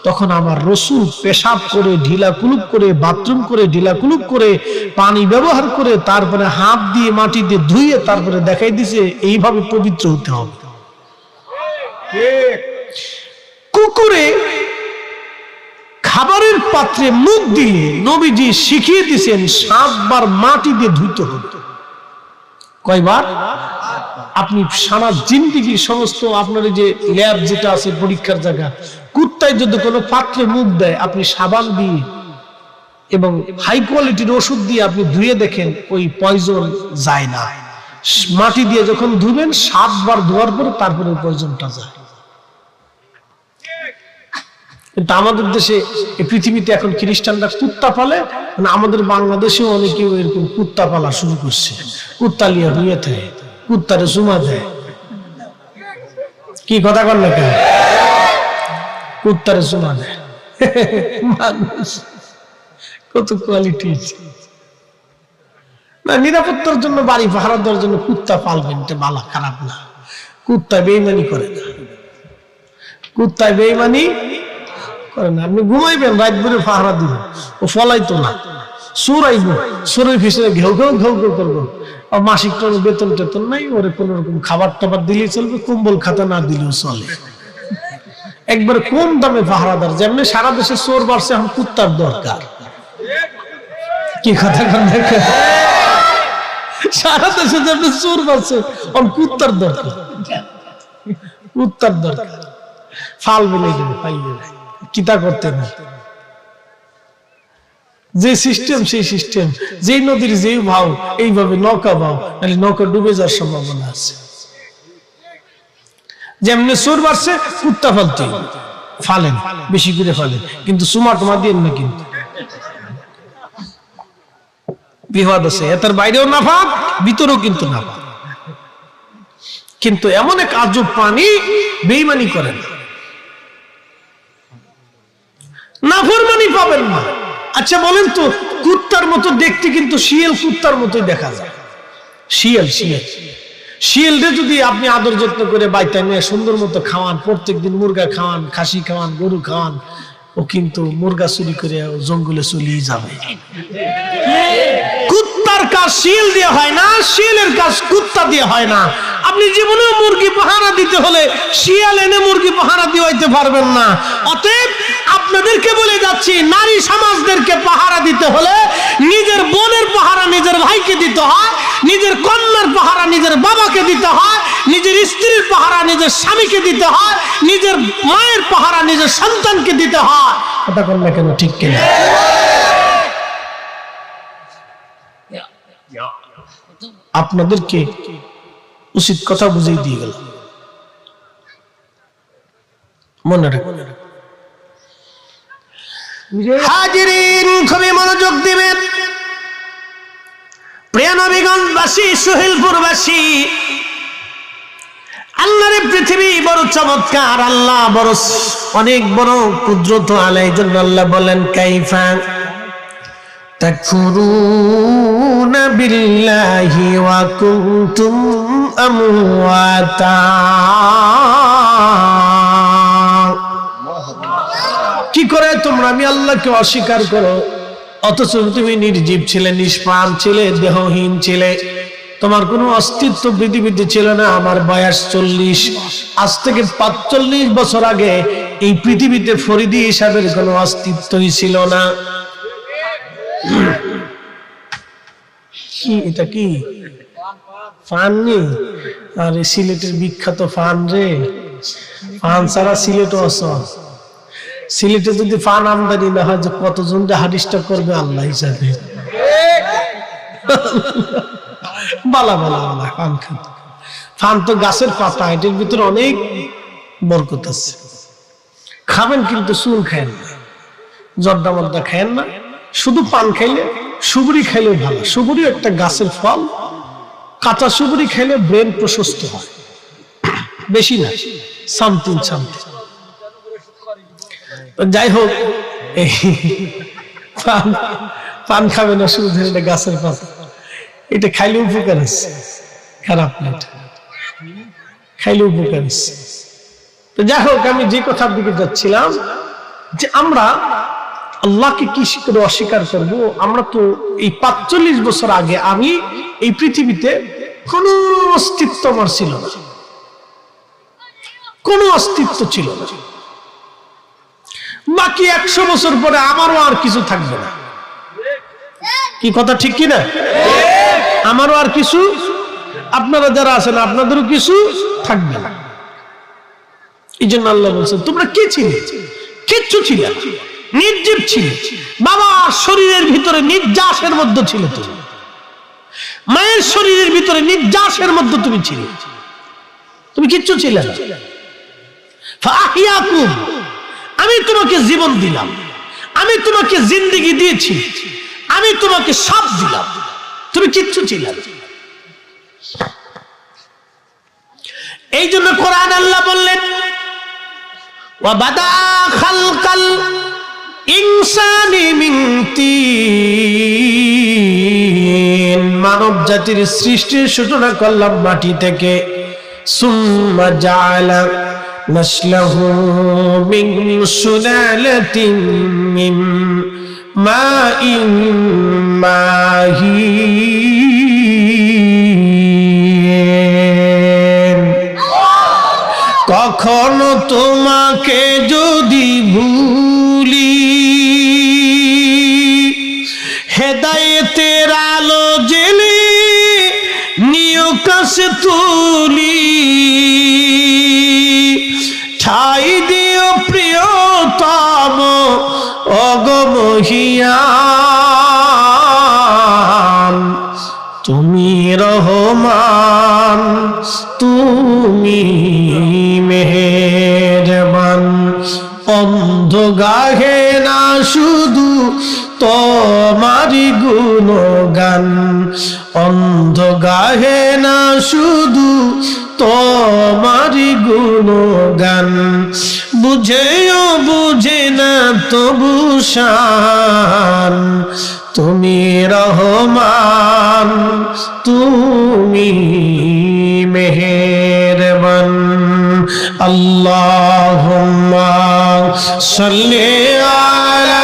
তখন আমার রসুল পেশাব করে ঢিলা কুলুপ করে, বাথরুম করে ঢিলা কুলুপ করে, পানি ব্যবহার করে, তারপরে হাত দিয়ে মাটি দিয়ে ধুয়ে তারপরে দেখাই দিছে এইভাবে পবিত্র হতে হবে। কুকুরে খাবারের পাত্রে মুখ দিয়ে নবীজি শিখিয়ে দিয়েছেন 7 বার মাটি দিয়ে ধুইতে হবে। কয়বার? আপনি সারা জিন্দেগি সমস্ত আপনার যে ল্যাব যেটা আছে পরীক্ষার জায়গা, কুত্তায় যদি কোনো পাত্রে মুখ দেয়, আপনি সাবান দিয়ে এবং হাই কোয়ালিটির ওষুধ দিয়ে আপনি ধুয়ে দেখেন ওই পয়জন যায় না। মাটি দিয়ে যখন ধুবেন 7 বার ধোয়ার পরে তারপরে পয়জনটা যায়। কিন্তু আমাদের দেশে, এই পৃথিবীতে এখন খ্রিস্টানরা কুত্তা পালে, মানে আমাদের বাংলাদেশেও অনেকে এরকম কুত্তা পালা শুরু করছে। কুত্তা লিয়া ধুয়ে থাকে, কুত্তারে চুমা দেয়। কি কথা কন না কেন? কুত্তারে চুমা দেয়। মানুষ কত কোয়ালিটি না। নিরাপত্তার জন্য, বাড়ি পাহারা দেওয়ার জন্য কুত্তা পালবেন, এটা বালা খারাপ না। কুত্তা বেইমানি করে না, কুত্তায় বেইমানি করে না। আপনি ঘুমাইবেন, রাত ভরে পাহারা দিবেন, ও ফলাইতো না, চোর আইব, চোরের পিছনে ঘেউ ঘেউ ঘেউ ঘেউ করবো। মাসিক বেতন টেতন নাই, ওরে কোন রকম খাবার টাবার দিলেই চলবে, কম্বল খাতা না দিলেও চলে। একবার কম দামে পাহারাদার, যেমনি সারা দেশে চোর বাড়ছে, এখন কুত্তার দরকার। কি কথা দেখেন, সারা দেশে যেমনি চোর বাড়ছে, এখন কুত্তার দরকার, কুত্তার দরকার। ফাল বলে দেবে, পাইলে কিতা করতে না। যে সিস্টেম সেই সিস্টেম, যেই নদীর যেই ভাও, এইভাবে নৌকা ভাও, নাহলে নৌকা ডুবে যাওয়ার সম্ভাবনা আছে। যেমনি চোর বাড়ছে, কুত্তা ফালতে ফালেন, বেশি করে ফালেন, কিন্তু সুমা টুমা দিয়ে না, কিন্তু বিপদ আছে। এটার বাইরেও না ফাঁক, ভিতরেও কিন্তু না ফাঁক। কিন্তু এমন এক আজব প্রাণী বেঈমানি করেন, নাফরমানি পাবেন না। আচ্ছা বলেন তো, কুত্তার মতো দেখতে কিন্তু শিয়াল কুত্তার মতোই দেখা যায়। শিয়াল শিয়াল শিয়ালটা যদি আপনি আদর যত্ন করে বাইতে নিয়ে সুন্দর মতো খাওয়ান, প্রত্যেকদিন মুরগা খাওয়ান, খাসি খাওয়ান, গরু খাওয়ান, ও কিন্তু মুরগা চুরি করে জঙ্গলে চলিয়ে যাবে। কুত্তার কাজ শিয়াল দিয়ে হয় না, শিয়ালের কাজ কুত্তা দিয়ে হয় না। আপনি জীবনেও মুরগি পাহারা দিতে হলে শিয়াল এনে মুরগি পাহারা দিতে পারবেন না। অতএব আপনাদেরকে বলে যাচ্ছি, নারী সমাজদেরকে পাহারা দিতে হলে নিজের বোনের পাহারা নিজের ভাইকে দিতে হয়, নিজের কন্যার পাহারা নিজের বাবাকে দিতে হয়, নিজের স্ত্রীর পাহারা নিজের স্বামীকে দিতে হয়, নিজের মায়ের পাহারা নিজের সন্তানকে দিতে হয়। কথা বল না কেন, ঠিক কিনা? আপনাদেরকে উচিত কথা বুঝিয়ে দিয়ে গেল, মনে রাখবেন। হাজিরিন, খুবই মনোযোগ দিবেন। প্রিয় নবীগঞ্জবাসী, সোহেলপুরবাসী, আল্লাহর পৃথিবী বড় চমৎকার, আল্লাহ বড় অনেক বড় কুদরত আলাই। জন্য আল্লাহ বলেন কাইফা তাকফুরুনা বিল্লাহি ওয়া কুনতুম আমওয়াতা। কি করে তোমরা আমি আল্লাহকে অস্বীকার করো, অথচ তুমি নির্জীব ছিলে, নিষ্প্রাণ ছিলে, দেহহীন ছিলে, তোমার কোনো অস্তিত্ব পৃথিবীতে ছিল না। আমার বয়স 40, আজ থেকে 45 বছর আগে এই পৃথিবীতে ফরিদি হিসাবের কোনো অস্তিত্বই ছিল না। কি এটা, কি ফান নেই? আরে সিলেটের বিখ্যাত ফান রে, ফান ছাড়া সিলেটও আছে। সিলেটে যদি ফান আমদানি না হয়, যে কতজন যে হাদিসটা করবে আল্লাহ হিসাবে। বালা বালা বালা ফান খান। ফান তো গাছের পাতা, এটার ভিতরে অনেক বরকত আছে। খাবেন কিন্তু চুন খায়েন না, জর্দা মর্দা খায়েন না, শুধু পান খাইলে, সুবুরি খাইলে ভালো। সুবুরি একটা গাছের ফল, কাঁচা সুবুরি খাইলে ব্রেন প্রশস্ত হয়, বেশি না, সামথিং সামথিং। যাই হোক, পান খাবে না, শুধু এটা গাছের পাতা, এটা খাইলে উপকার আছে, খারাপ না, এটা খাইলে উপকার আছে। তো যাই হোক, আমি যে কথার দিকে যাচ্ছিলাম, যে আমরা আল্লাহকে কি করে অস্বীকার করব? আমরা তো এই 45 বছর আগে আমি এই পৃথিবীতে কোনো অস্তিত্ব আমার ছিল না, কোনো অস্তিত্ব ছিল না। বাকি 100 বছর পরে আমারও আর কিছু থাকবে না। কি কথা ঠিক কিনা? আমারও আর কিছু, আপনারা যারা আছেন আপনাদেরও কিছু থাকবে না। এই জন্য আল্লাহ বলছেন তোমরা কে ছিলে? কিচ্ছু ছিল, নির্জীব ছিল। বাবার শরীরের ভিতরে নির্যাসের মধ্যে ছিল তুমি, মায়ের শরীরের ভিতরে নির্যাসের মধ্যে তুমি ছিলে, তুমি কিচ্ছু ছিলে না। ফাহিয়াকুম, আমি তোমাকে জীবন দিলাম, আমি তোমাকে জিন্দেগি দিয়েছি, আমি তোমাকে সব দিলাম, তুমি কিচ্ছু ছিলে না। এই জন্য কোরআন আল্লাহ বললেন ওয়া বাদা খালকাল ইনসানি মিন তিন, মানব জাতির সৃষ্টির সূচনা করলাম মাটি থেকে। সুম্মা জাআলা নাসলাহু মিন সুলালাতিন মিন মাইন মাহিন। কখনো তোমাকে যদি ভুলি, হেদায়েতের আলো জেলে নিয় কাছে তুলি, ঠাই দিও প্রিয়তম অগমহিয়ান। তুমি রহমান, তুমি মেহেরবান। অন্ধ গাহে না শুধু তোমারি গুণগান, অন্ধ গাহে না শুধু তোমারি গুণগান। বুঝেও বুঝে না তবু শান, তুমি রহমান, তুমি মেহেরবান। আল্লাহুম্মা সাল্লি আলা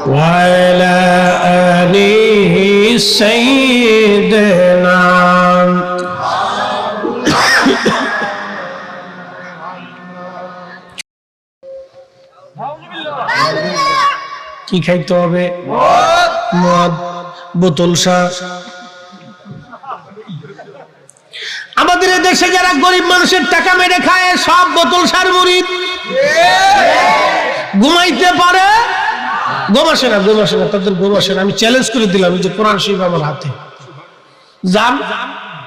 ওয়া আলা আলি সাইয়্যিদিনা। কি খাইতে হবে? মদ, বোতল শাহ। আমাদের দেশে যারা গরিব মানুষের টাকা মেরে খায় সব বোতল শাহর মুরিদ। ঘুমাইতে পারে, ঘুম আসে না, তাদের ঘুম আসে না। আমি চ্যালেঞ্জ করে দিলাম, যে কোরআন শরীফ আমার হাতে, যান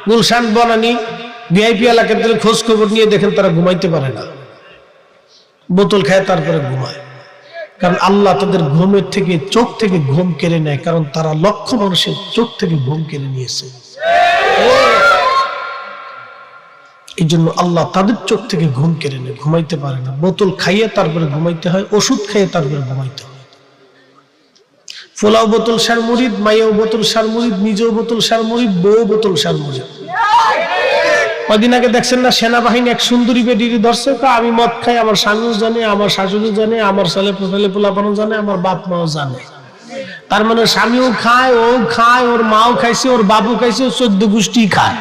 গুলশান বনানী ভিআইপি এলাকার খোঁজ খবর নিয়ে দেখেন, তারা ঘুমাইতে পারে না, বোতল খায় তারপরে ঘুমায়। কারণ আল্লাহ তাদের ঘুমের থেকে, চোখ থেকে ঘুম কেড়ে নেয়, কারণ তারা লক্ষ মানুষের চোখ থেকে ঘুম কেড়ে নিয়েছে। এই জন্য আল্লাহ তাদের চোখ থেকে ঘুম কেড়ে নেয়, ঘুমাইতে পারে না। বোতল খাইয়ে তারপরে ঘুমাইতে হয়, ওষুধ খাইয়ে তারপরে ঘুমাইতে হয়। ফোলাও বোতল সার মুরিদ, মাইয়াও বোতল সার মুরিদ, নিজেও বোতল সার মুরিদ, বউ বোতল সার মুরিদ। কদিন আগে দেখছেন না, সেনাবাহিনী এক সুন্দরী বেডির ধরছে, আমি মদ খাই, আমার স্বামীও জানে, আমার শাশুড়িও জানে, আমার ছেলে পোলাপানও জানে, আমার বাপ মাও জানে। তার মানে স্বামীও খায়, ও খায়, ওর মাও খাইছে, ওর বাবু খাইছে, 14 গোষ্ঠী খায়।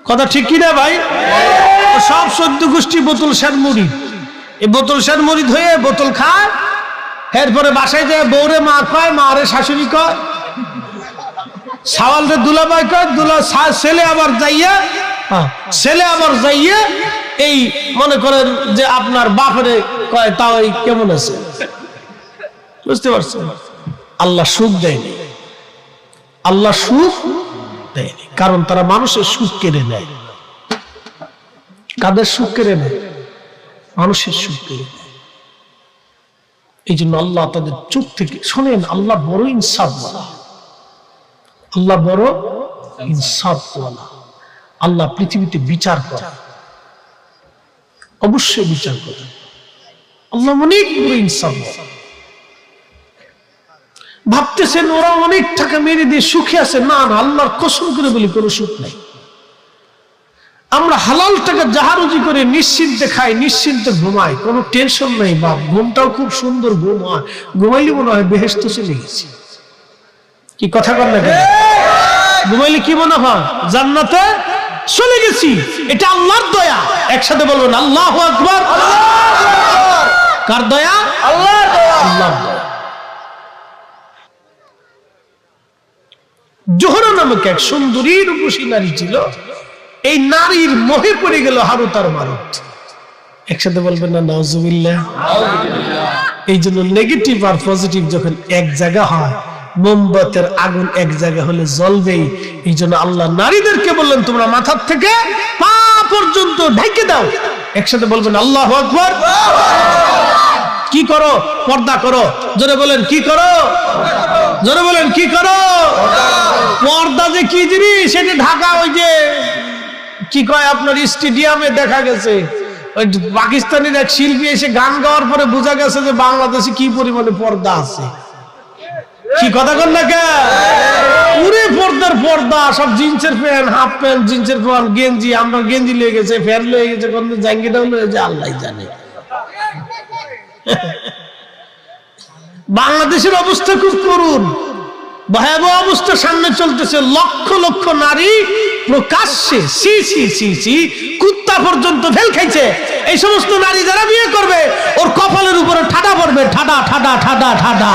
কথা ঠিক কিনা ভাই? সব 14 গোষ্ঠী বোতল সার মুরিদ। এই বোতল সার মুরিদ হয়ে বোতল খায়, এরপরে বাসায় যায় বউরে মা কয়, মারে শাশুড়ি কয়, সাওয়ালরে দুলাভাই কয়, ছেলে আবার যাইয়া এই মনে করেন যে আপনার বাপরে কয়, তাও এই কেমন আছে। বুঝতে পারছেন? আল্লাহ সুখ দেয়নি, আল্লাহ সুখ দেয়নি, কারণ তারা মানুষের সুখ কেড়ে নেয়। কাদের সুখ কেড়ে নেয়? মানুষের সুখ কেড়ে নেয়। এই জন্য আল্লাহ তাদের চোখ থেকে, শোনেন, আল্লাহ বড় ইনসাফওয়ালা, আল্লাহ বড় ইনসাফওয়ালা। আল্লাহ পৃথিবীতে বিচার করে, অবশ্যই বিচার করে। আল্লাহ অনেক বড় ইনসাফওয়ালা। ভাবতেছেন ওরা অনেক টাকা মেরে দিয়ে সুখে আছে, না না, আল্লাহর কসম করে বলি কোনো সুখ নাই। আমরা হালাল টাকা জাহারুজি করে নিশ্চিন্তে খাই, নিশ্চিন্তে ঘুমাই, কোনো টেনশন নাই। বাপ, ঘুমটাও খুব সুন্দর ঘুম হয়, ঘুমাইলে মনে হয় বেহেশতে চলে গেছি। কি কথা কর না কেন? ঘুমাইলে কি মনে হয়? জান্নাতে চলে গেছি। এটা আল্লাহর দয়া। একসাথে বলবেন আল্লাহু আকবার। কার দয়া? আল্লাহর দয়া। আল্লাহর দয়া। জোহরা নামক এক সুন্দরী রূপসী নারী ছিল। এই নারীর মোহে পড়ে গেল হারুত আর মারুত। একসাথে বলবেন না নাউজুবিল্লাহ। এই জন্য নেগেটিভ আর পজিটিভ যখন এক জায়গা হয়, মোমবাতির আগুন এক জায়গা হলে জ্বলবেই। এই জন্য আল্লাহ নারীদেরকে বললেন, তোমরা মাথার থেকে পা পর্যন্ত ঢেকে দাও। একসাথে বলবেন আল্লাহু আকবার। কি করো? পর্দা করো। জোরে বলেন কি করো? জোরে বলেন কি করো? পর্দা যে কি জিনিস, সেটা ঢাকা, ওই যে কি কয় আপনার স্টেডিয়ামে দেখা গেছে, ওই পাকিস্তানের এক শিল্পী এসে গান গাওয়ার পরে বোঝা গেছে যে বাংলাদেশে কি পরিমাণে পর্দা আছে। কি কথা কন না কে? পুরে পর্দার পর্দা, সব জিন্সের প্যান্ট, হাফ প্যান্ট, জিন্সের প্যান্ট, গেঞ্জি। আমরা গেঞ্জি লয়ে গেছে, প্যান্ট লয়ে গেছে, কোন জাঙ্গিটাও লয়ে গেছে, আল্লাহ জানে। বাংলাদেশের অবস্থা খুব করুণ, ভয়াবহ অবস্থা সামনে চলতেছে। লক্ষ লক্ষ নারী প্রকাশ্যে সি সি সি সি কুত্তা পর্যন্ত ফেল খাইছে। এই সমস্ত নারী যারা বিয়ে করবে, ওর কপালের উপরে ঠাডা পড়বে, ঠাডা ঠাডা ঠাডা ঠাডা।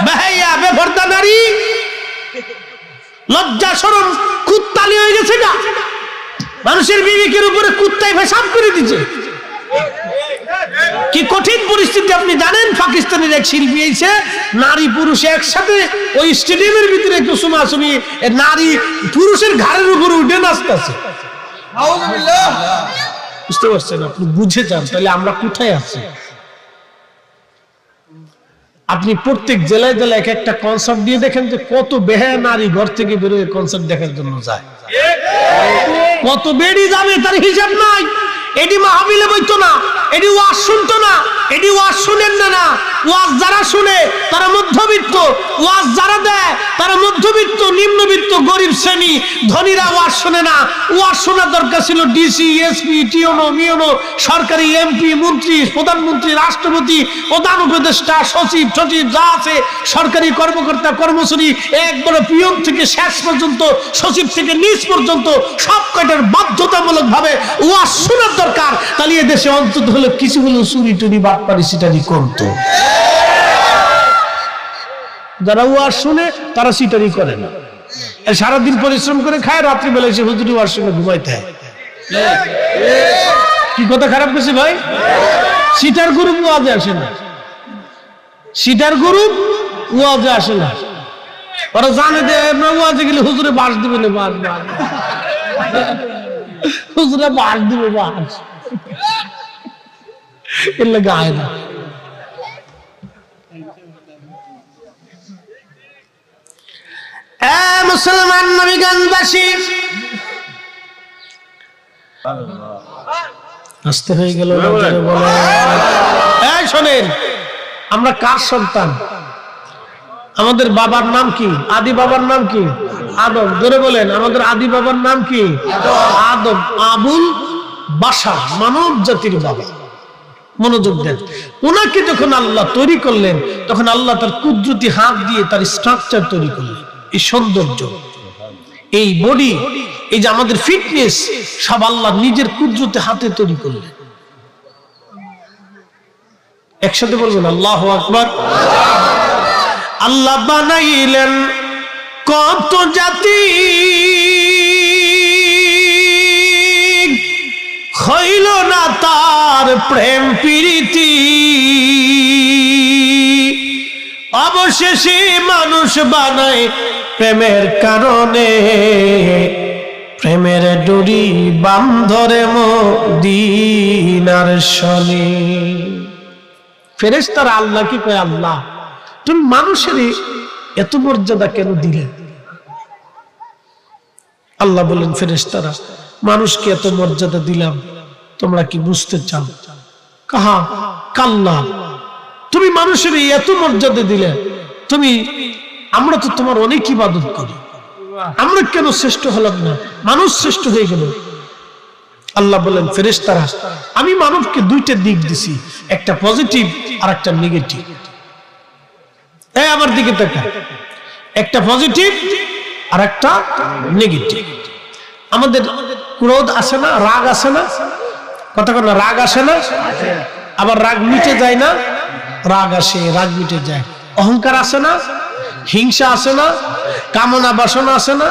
বেহাইয়া বেপরদা নারী, লজ্জা শরম কুত্তালি হয়ে গেছে গা। মানুষের বিবেকের উপরে কুত্তায় পেশাব করে দিচ্ছে। কি কঠিন পরিস্থিতি আপনি জানেন? পাকিস্তানের এক শিল্পী এসে নারী পুরুষ একসাথে ওই স্টেডিয়ামের ভিতরে একটু সুমাসুমি, নারী পুরুষের ঘাড়ের উপরে উঠে নাচতেছে। বুঝতে পারছেন? আপনি বুঝে যান তাহলে আমরা কোথায় আছি। আপনি প্রত্যেক জেলায় জেলায় এক একটা কনসার্ট দিয়ে দেখেন যে কত বেহায়া নারী ঘর থেকে বেরোয় কনসার্ট দেখার জন্য যায়। কত বেড়ি যাবে তার হিসাব নাই। এটি মাহফিলে বইতো না, এটি ওয়াজ শুনতো না, এটি ওয়াজ শুনেন না। ওয়াজ যারা শুনে তারা মধ্যবিত্ত, ওয়াজ যারা দেয় তারা মধ্যবিত্ত, নিম্নবিত্ত, গরিব শ্রেণী। ধনীরা ওয়াজ শুনে না। ওয়াজ শোনার দরকার ছিল ডিসি, এসপি, টিওনো, মিওনো, সরকারি এমপি, মন্ত্রী, প্রধানমন্ত্রী, রাষ্ট্রপতি, প্রধান উপদেষ্টা, সচিব যা আছে, সরকারি কর্মকর্তা কর্মচারী, একবার পিয়ন থেকে শেষ পর্যন্ত, সচিব থেকে নিচ পর্যন্ত সব কয়টার বাধ্যতামূলক ভাবে ওয়াজ শোনার দরকার। তাহলে এদেশে অন্তত হলো কিছু হলো চুরি টুরি বাটপারি সিটারি কমতো। যারা ওয়াজ শুনে তারা সিটারি করে না, সারাদিন পরিশ্রম করে খায়, রাত্রিবেলা এসে হুজুরি ওয়াজ শুনে ঘুমাইতে হয়। কি কথা খারাপ গেছে ভাই? সিটার গ্রুপ ওয়াজে আসে না, সিটার গ্রুপ ওয়াজে আসে না। ওরা জানে যে ওয়াজে গেলে হুজুরে বাস দিবে না, বাস হুজুরে বাস দিবে, বাস এলে গায়ে না। মুসলমান নবীগঞ্জবাসী, আসতে হয়ে গেল। এই শোনেন, আমরা কার সন্তান? আমাদের বাবার নাম কি? আদি বাবার নাম কি? আদম। ধরে বলেন, আমাদের আদি বাবার নাম কি? আদম। আবুল বাশার, মানব জাতির বাবা। মনোযোগ দেন। ওনাকে যখন আল্লাহ তৈরি করলেন, তখন আল্লাহ তার কুদরতি হাত দিয়ে তার স্ট্রাকচার তৈরি করলেন। এই সৌন্দর্য, এই বডি, এই যে আমাদের ফিটনেস, সব আল্লাহ নিজের কুদরতি হাতে তৈরি করলেন। একসাথে বলবেন আল্লাহু আকবার। আল্লাহ বানাইলেন কত জাতি, হইল না তার প্রেম প্রীতি, অবশেষে মানুষ বানায় প্রেমের কারণে, প্রেমের ডুরি বান্ধরে মদিনার শনি। ফেরেশতারা আল্লাহ কি কয়, আল্লাহ তুমি মানুষেরই এত মর্যাদা কেন দিলে? আল্লাহ বলেন, ফেরেশতারা মানুষকে এত মর্যাদা দিলাম, তোমরা কি বুঝতে চাও? কাহা কাল্লা, তুমি মানুষের এত মর্যাদা দিলে, তুমি, আমরা তো তোমার অনেক ইবাদত করি, আমরা কেন শ্রেষ্ঠ হলাম না? মানুষ শ্রেষ্ঠ হয়ে গেল। আল্লাহ বলেন, ফেরেশতারা আমি মানবকে দুইটা দিক দিছি, একটা পজিটিভ আর একটা নেগেটিভ। এই আমার দিকে তাকা, একটা পজিটিভ আর একটা নেগেটিভ। আমাদের ক্রোধ আসে না, রাগ আসে না? কথা বল না, রাগ আসে না? আবার রাগ মিটে যায় না? রাগ আসে, রাগ মিটে যায়। অহংকার আসে না? হিংসা আসে না? কামনা বাসনা আসে না?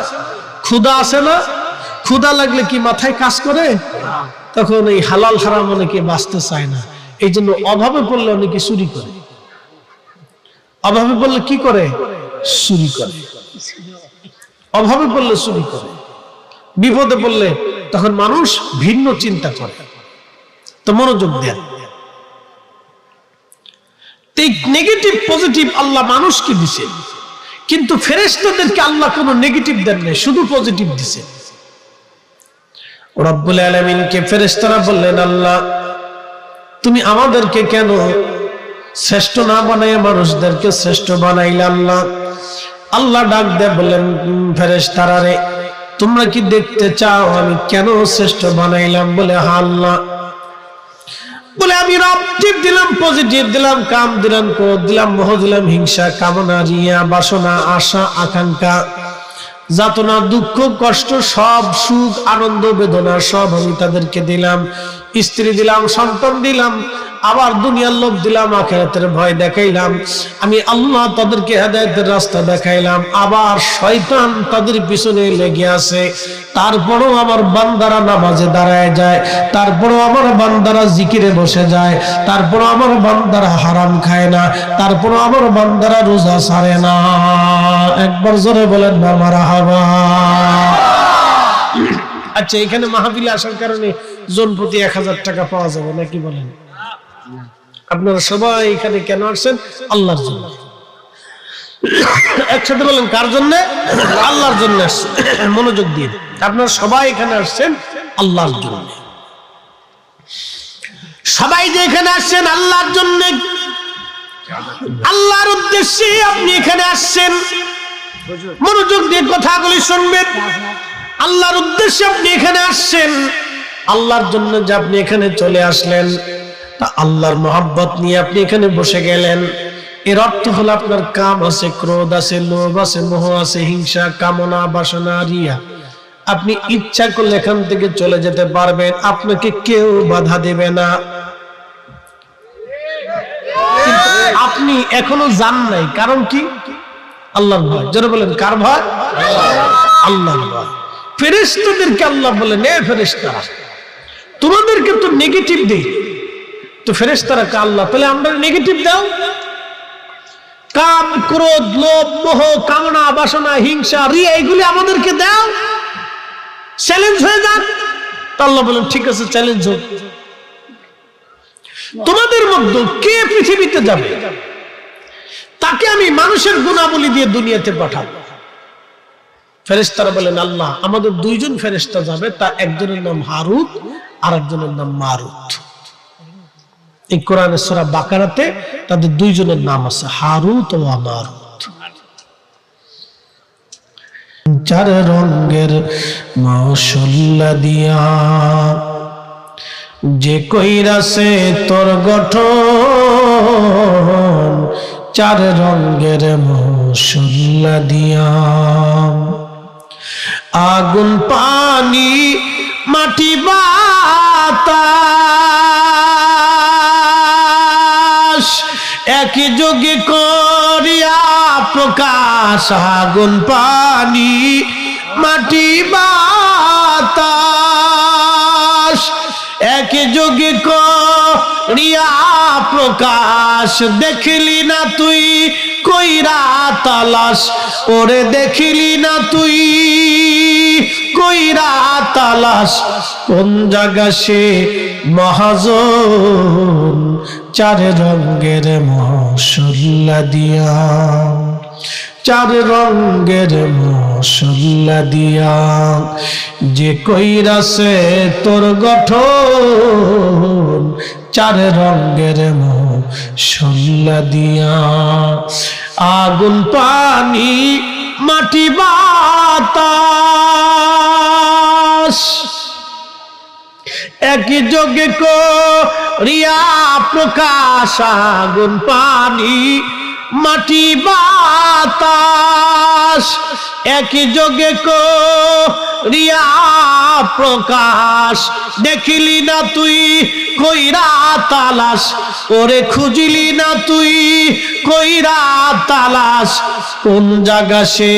ক্ষুধা আসে না? ক্ষুধা লাগলে কি মাথায় কাজ করে? তখন এই হালাল হারাম অনেকে বাঁচতে চায় না। এই জন্য অভাবে পড়লে অনেকে চুরি করে। অভাবে পড়লে কি করে? চুরি করে। অভাবে পড়লে চুরি করে। বিপদে পড়লে তখন মানুষ ভিন্ন চিন্তা করে। তো মনোযোগ দেন। নেগেটিভ পজিটিভ আল্লাহ মানুষকে দিছে, কিন্তু ফেরেশতাদেরকে আল্লাহ কোনো নেগেটিভ দেন নাই, শুধু পজিটিভ দিছে। রব্বুল আলামিনকে ফেরেশতারা বললেন, আল্লাহ তুমি আমাদেরকে কেন শ্রেষ্ঠ না বানাইয়া মানুষদেরকে শ্রেষ্ঠ বানাইলে? আল্লাহ আল্লাহ ডাক দিয়ে বললেন, ফেরেশতারা রে, তোমরা কি দেখতে চাও আমি কেন শ্রেষ্ঠ বানাইলাম? বলে হ্যাঁ আল্লাহ। বলে আমি রব দিলাম, পজিটিভ দিলাম, কাম দিলাম, ক্রোধ দিলাম, মোহ দিলাম, হিংসা, কামনা, রিয়া, বাসনা, আশা, আকাঙ্ক্ষা, যাতনা, দুঃখ, কষ্ট, সব সুখ, আনন্দ, বেদনা সব আমি তাদেরকে দিলাম। স্ত্রী দিলাম, সন্তান দিলাম, আবার দুনিয়ার লোভ দিলাম, আখিরাতের ভয় দেখাইলাম। আমি আল্লাহ তাদেরকে হেদায়েতের রাস্তা দেখাইলাম, আবার শয়তান তাদের পিছনে লেগে আছে। তারপরও আমার বান্দারা নামাজে দাঁড়ায় যায়, তারপরও আমার বান্দারা জিকিরে বসে যায়, তারপরও আমার বান্দারা হারাম খায় না, তারপরও আমার বান্দারা রোজা ছাড়ে না। একবার জোরে বলেন না মারহাবা। আচ্ছা, এখানে মাহফিলে আসার কারণে জন প্রতি 1000 টাকা পাওয়া যাবে নাকি বলেন? আপনারা সবাই এখানে কেন আসছেন? আল্লাহর জন্য। একসাথে বলেন, কার জন্য? আল্লাহর জন্য আসছেন। মনোযোগ দিয়ে, আপনারা সবাই এখানে আসছেন আল্লাহর জন্য। সবাই যে এখানে আসছেন আল্লাহর জন্য, আল্লাহর উদ্দেশ্যে আপনি এখানে আসছেন। মনোযোগ দিয়ে কথাগুলি শুনবেন। আল্লাহর উদ্দেশ্যে আপনি এখানে আসছেন, আল্লাহর জন্য যে আপনি এখানে চলে আসলেন, তা আল্লাহর মহব্বত নিয়ে আপনি এখানে বসে গেলেন। এর অর্থ হলো আপনার কাম আছে, ক্রোধ আছে, লোভ আছে, মোহ আছে, হিংসা, কামনা, বাসনা, রিয়া। আপনি ইচ্ছা করলে এখান থেকে চলে যেতে পারবেন, আপনাকে কেউ বাধা দেবে না। আপনি এখনো যান নাই, কারণ কি? আল্লাহর ভয়। যারা বলেন কার ভয়? আল্লাহর ভয়। ফেরেশতাদেরকে আল্লাহ বলেন, এ ফেরেশতারা, তোমাদেরকে তো নেগেটিভ দেই, তো ফেরেশতারা কে আল্লাহ, তাহলে আমরা নেগেটিভ দাও। কাম, ক্রোধ, লোভ, মোহ, কামনা, বাসনা, হিংসা, রিয়া, এগুলি আমাদেরকে দাও, চ্যালেঞ্জ হয়ে যান। আল্লাহ বলেন ঠিক আছে, চ্যালেঞ্জ হোক। তোমাদের মধ্যে কে পৃথিবীতে যাবে, তাকে আমি মানুষের গুণাবলী দিয়ে দুনিয়াতে পাঠাবো। ফেরেশতারা বলেন আল্লাহ, আমাদের দুইজন ফেরেশতা যাবে, তা একজনের নাম হারুত আর একজনের নাম মারুত। এই কোরআনের সূরা বাকারাতে তাদের দুইজনের নাম আছে, হারুত ও মারুত। চার রঙের মশলা দিয়া যে কইরাছে তোর গঠন, চার রঙের মশলা দিয়া আগুন, পানি, মাটি, বাতাস একই যোগে করিয়া প্রকাশ। আগুন, পানি, মাটি, বাতাস একই যোগে করিয়া প্রকাশ। দেখলি না তুই কইরা তালাশ, ওরে দেখলি না তুই কইরা তালাশ, কোন জায়গা সে মহাজন। চার রঙের মশলা দিয়া, চার রঙের মশলা দিয়া যে কইরাছে তোর গঠন, চার রঙের মশলা দিয়া আগুন, পানি, মাটি, বাতাস একই যোগে করিয়া প্রকাশ। আগুন, পানি, মাটি, বাতাস একই যোগে করিয়া প্রকাশ। দেখিলি না তুই কইরা তালাশ, ওরে খুঁজিলি না তুই কইরা তালাশ, কোন জায়গা সে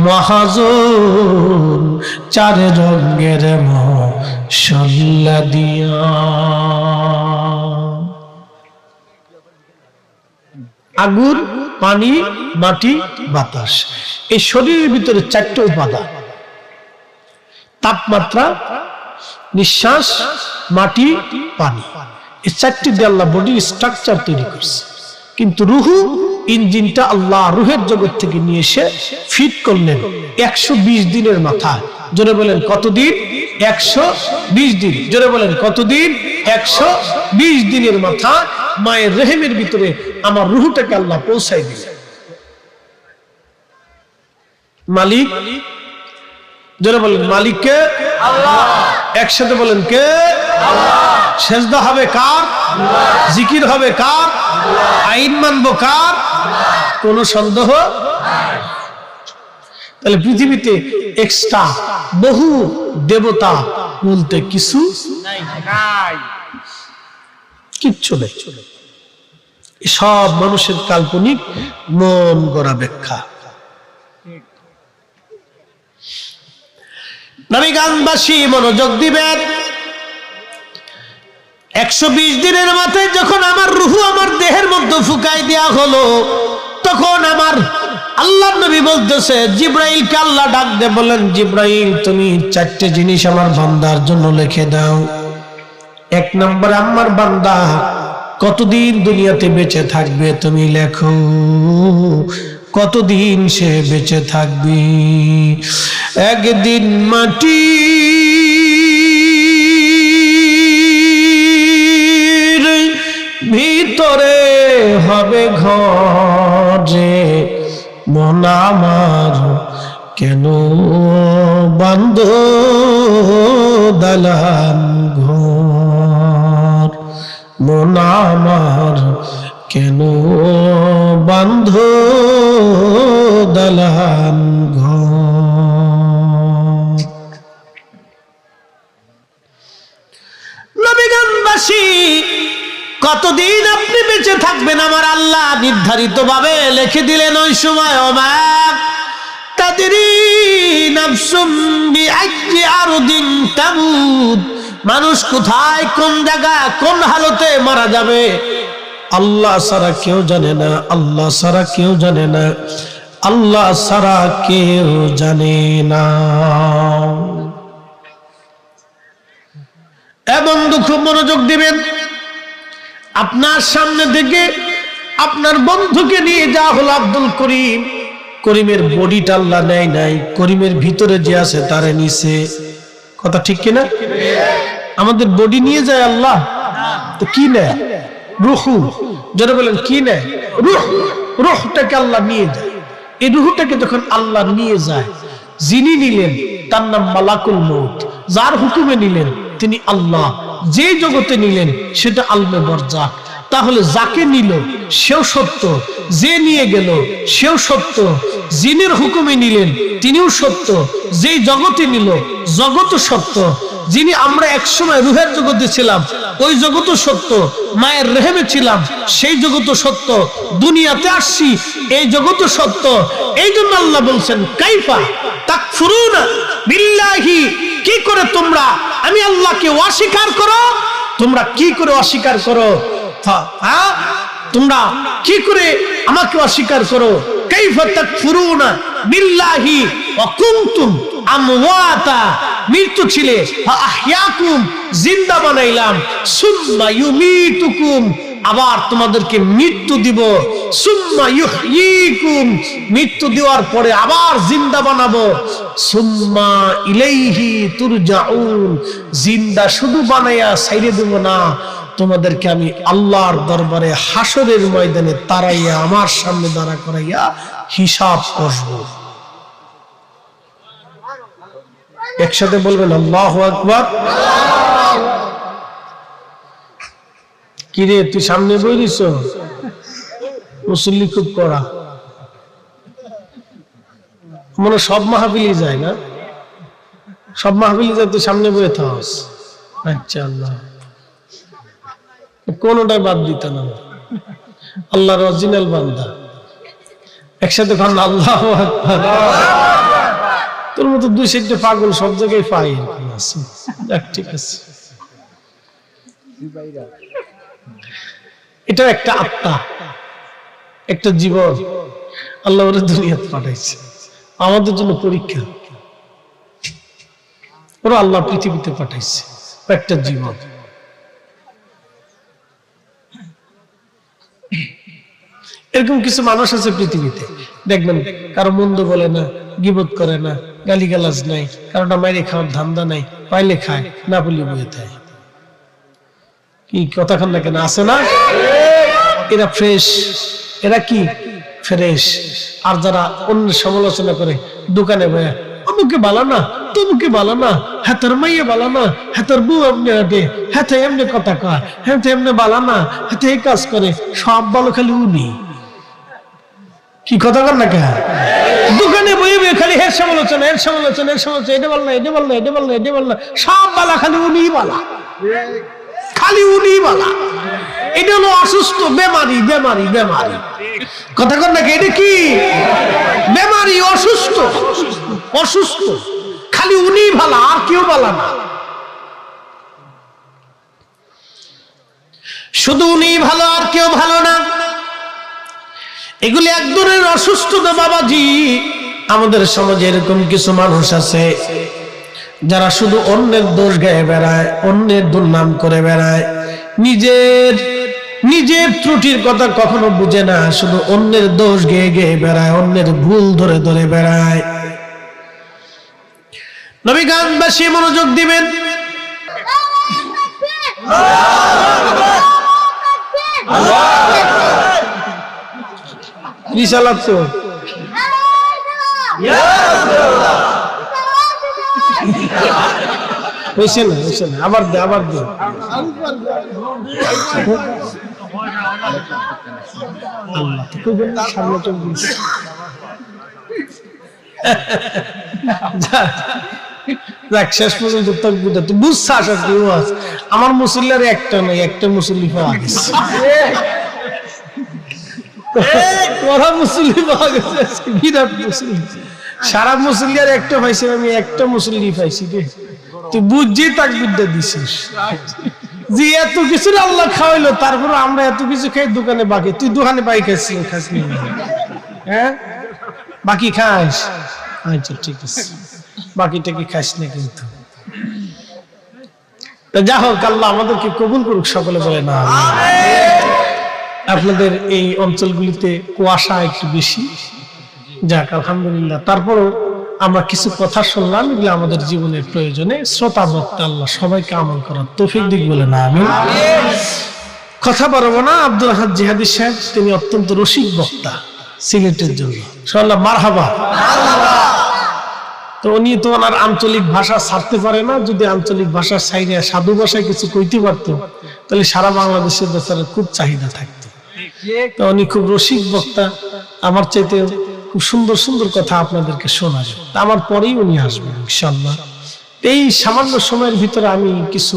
মহাজন। চার রঙের মশলা দিয়া। আগুন, পানি, মাটি, বাতাস, এই শরীরের ভিতরে চারটি উপাদান, তাপমাত্রা, নিঃশ্বাস, মাটি, পানি। এই চারটি দিয়ে আল্লাহ বডির স্ট্রাকচার তৈরি করছে। কিন্তু রুহু, ইঞ্জিনটা আল্লাহ রুহের জগৎ থেকে নিয়ে এসে ফিট করলেন 120 দিনের মাথায়। জোরে বলেন কতদিন? 120 দিন। জোরে বলেন কতদিন? 120 দিনের মাথা মায়ের রেহেমের ভিতরে আমার রুহুটাকে আল্লাহ পৌঁছাই দিলেন। মালিক, জোরে বলেন মালিক কে? আল্লাহ। একসাথে বলেন কে? আল্লাহ। সেজদা হবে কার? আল্লাহ। জিকির হবে কার? আল্লাহ। আইন মানবো কার? আল্লাহ। কোনো সন্দেহ নাই। তাহলে পৃথিবীতে এক্সট্রা বহু দেবতা বলতে কিছু নাই, কিচ্ছু নেই। সব মানুষের কাল্পনিক মন গড়া ব্যাখ্যা। নবীগণবাসী মনোযোগ দিবেন। 120 দিনের মাথায় যখন আমার রুহু আমার দেহের মধ্যে ফুকাই দেয়া হলো, তখন আমার আল্লাহর নবী বলতেছে, জিব্রাইলকে আল্লাহ ডাক দিয়ে বলেন, জিব্রাইল তুমি 4টে জিনিস আমার বান্দার জন্য লিখে দাও। 1 নম্বর, আমার বান্দা কতদিন দুনিয়াতে বেঁচে থাকবে তুমি লেখো, কতদিন সে বেঁচে থাকবে। একদিন মাটি ভিতরে হবে ঘরে মন আমার কেন বান্ধ দালান ঘর মন আমার কেন বান্ধ দালান ঘর। নবীগণবাসী কতদিন আপনি বেঁচে থাকবেন আমার আল্লাহ নির্ধারিত ভাবে লিখে দিলেন। ওই সময় ওমা তাদরি নাফসুম বিআইয়ি আরদিন তামুত, মানুষ কোথায় কোন জায়গা কোন হালতে মারা যাবে আল্লাহ ছাড়া কেউ জানে না, আল্লাহ ছাড়া কেউ জানে না, আল্লাহ ছাড়া কেউ জানে না। এবং খুব মনোযোগ দিবেন, আপনার সামনে থেকে আপনার বন্ধুকে নিয়ে যাওয়া হলো আব্দুল করিম, করিমের বডিটা আল্লাহ নেয় নাই, করিমের ভিতরে যে আছে তারে নিছে। কথা ঠিক কিনা? আমাদের বডি নিয়ে যায় আল্লাহ, তো কি নেয়? রুহু। যারা বলেন কি নেয়? রুহ। রুহটাকে আল্লাহ নিয়ে যায়। এই রুহটাকে যখন আল্লাহ নিয়ে যায়, যিনি নিলেন তার নাম মালাকুল মউত, যার হুকুমে নিলেন তিনি আল্লাহ, যে জগতে নিলেন সেটা আলমে বরজাক। তাহলে যাকে নিল সেও সত্য, যে নিয়ে গেল সেও সত্য, যিনির হুকুমে নিলেন তিনিও সত্য, যেই জগতে নিল জগৎ সত্য। যিনি আমরা একসময় রুহের জগতে ছিলাম ওই জগৎ সত্য, মায়ের রেহেমে ছিলাম সেই জগৎ সত্য, দুনিয়াতে আসছি এই জগৎ সত্য। এই জন্য আল্লাহ বলছেন কাইফা তাকফুরুনা বিল্লাহি, কি করে তোমরা আমি আল্লাহকে অস্বীকার করো? তোমরা কি করে অস্বীকার করো? তোমরা কি করে আমাকে অস্বীকার করো? কাইফা তাকফুরুনা বিল্লাহি ওয়া কুনতুম আমওয়াতা, মৃত্যু ছিলে আহইয়াকুম, জিন্দা বানাইলাম, সুম্মা ইউমিতুকুম, আবার তোমাদেরকে মৃত্যু দিব, সুম্মা ইউহয়িকুম, মৃত্যু দেওয়ার পরে আবার জিন্দা বানাবো, সুম্মা ইলাইহি তুরজাউন, জিন্দা শুধু বানাইয়া ছাইরে দেব না, তোমাদেরকে আমি আল্লাহর দরবারে হাসরের ময়দানে তারাইয়া আমার সামনে দাঁড়া করাইয়া হিসাব করব। একসাথে বলবেন আল্লাহু আকবার। কিরে তুই সামনে বইরিস, মুসল্লি খুব কড়া, মনে সব মাহফিলি যায় না, সব মাহফিলি যায়, তুই সামনে বইয়ে থাকস। আচ্ছা, আল্লাহ কোনটাই বাদ দিত না, আল্লাহর অরিজিনাল বান্দা। একসাথে খান আল্লাহু আকবার। তোর মতো দুই চারটে পাগল সব জায়গায় পাই, ঠিক আছে। এটা একটা আত্মা, একটা জীবন আল্লাহ ওরা দুনিয়াতে পাঠাইছে আমাদের জন্য পরীক্ষা। ওরা আল্লাহ পৃথিবীতে পাঠাইছে একটা জীবন। এরকম কিছু মানুষ আছে পৃথিবীতে, দেখবেন কারো মন্দ বলে না, গীবত করে না, গালিগালাজ নাই, কারোটা মাইরে খাওয়ার ধান্দা নাই, পাইলে খায়, না বলি বয়ে থাকে। কি কথা খান না কেন? আছে না? এরা ফ্রেশ, এরা কি ফ্রেশ। আর যারা অন্যের সমালোচনা করে দোকানে বয়া, অমুকে বালা না, তমুকে বালা না, হ্যাঁ তোর মাইয়ে বালা না, হ্যাঁ তোর বউ এমনি হাঁটে, হ্যাঁ তো এমনি কথা কয়, হ্যাঁ তো এমনি বালা না, হ্যাঁ তো এই কাজ করে, সব ভালো খালি উনি। কি কথা কর না কেন? দোকানে বয়ে বয়ে খালি এর সমালোচনা, এর সমালোচনা, এর সমালোচনা, এটা বল না, এটা বল না, এটা বল না, এটা বল না, সব বালা খালি উনি বালা, খালি উনি বালা। এটা হলো অসুস্থ, বেমারি, বেমারি, বেমারি। কথা কর না কি? এটা কি বেমারি? অসুস্থ, অসুস্থ, খালি উনি ভালা, আর কেউ ভালা না, শুধু উনি ভালো, আর কেউ ভালো না। এগুলি এক ধরনের অসুস্থতা বাবাজি। আমাদের সমাজে এরকম কিছু মানুষ আছে যারা শুধু অন্যের দোষ গায়ে বেড়ায়, অন্যের দুর্নাম করে বেড়ায়, নিজের ত্রুটির কথা কখনো বুঝে না, শুধু অন্যের দোষ গেয়ে গেয়ে বেড়ায়, অন্যের ভুল ধরে ধরে বেড়ায়। নবীগণবাসী মনোযোগ দিবেন। রিসালাত তো হয়েছে না, আবার দে আল্লাহ তো সামনে চোখ দিয়েছে। শেষ পর্যন্ত বুঝছাস আর কি আমার মুসল্লির একটা নয়, একটা মুসল্লি পাওয়া গেছে, মুসল্লি পাওয়া গেছে, বিরাট মুসল্লি। সারা মুসল্লি আর একটা পাইছি, আমি একটা মুসল্লি পাইছি রে। তুই বুঝছি তাক বিদ্যা দিছিস যে এত কিছু আল্লাহ খাওয়াইলো, তারপরে আমরা এত কিছু খাই দোকানে বাকি। তুই দোকানে বাকি খাসনি? হ্যাঁ বাকি খাস? আচ্ছা ঠিক আছে, বাকিটা কি খাস না কিন্তু। যা হোক, আল্লাহ আমাদেরকে কবুল করুক, সকলে বলে না। আপনাদের এই অঞ্চলগুলিতে কুয়াশা একটু বেশি, যাক আলহামদুলিল্লাহ। তারপরও আমরা কিছু কথা শুনলাম, এগুলো আমাদের জীবনের প্রয়োজনে। শ্রোতা বক্তা আল্লাহ সবাইকে আমল করার তৌফিক দিক বলে না আমিন। কথা বাড়াবো না। আব্দুল আহাদ জিহাদি সাহেব, তিনি অত্যন্ত রসিক বক্তা সিলেটের জন্য, ইনশাআল্লাহ মারহাবা। তো উনি তো ওনার আঞ্চলিক ভাষা ছাড়তে পারে না। যদি আঞ্চলিক ভাষা ছাইরে সাধু ভাষায় কিছু কইতে পারতো, তাহলে সারা বাংলাদেশের বেচারার খুব চাহিদা থাকতো। তো উনি খুব রসিক বক্তা, আমার চাইতে খুব সুন্দর সুন্দর কথা আপনাদেরকে শোনাবে। আমার পরেই উনি আসবেন ইনশাআল্লাহ। এই সামান্য সময়ের ভিতরে আমি কিছু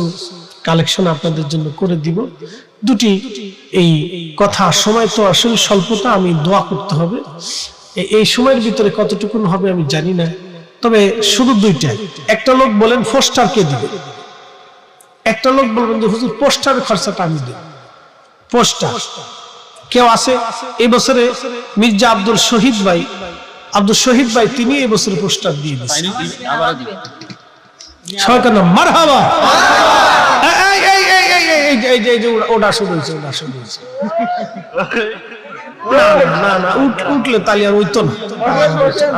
কালেকশন আপনাদের জন্য করে দিব। দুটি এই কথা, সময় তো আসলে স্বল্পতা, আমি দোয়া করতে হবে। এই সময়ের ভিতরে কতটুকুন হবে আমি জানি না, তবে শুধু দুইটা। একটা লোক বলেন পোস্টার কে দিবে, একটা লোক বলবেন যে হুজুর পোস্টারের খরচাটা আমি দেব। পোস্টার কেউ আছে? এই বছরে মির্জা আব্দুল শহীদ ভাই তিনি এই বছরে পোস্টার দিয়ে দিয়েছেন। সবাইকার নাম মারহাবা। ওটা শুরু হয়েছে। না উঠলে তালি আর হইতো না,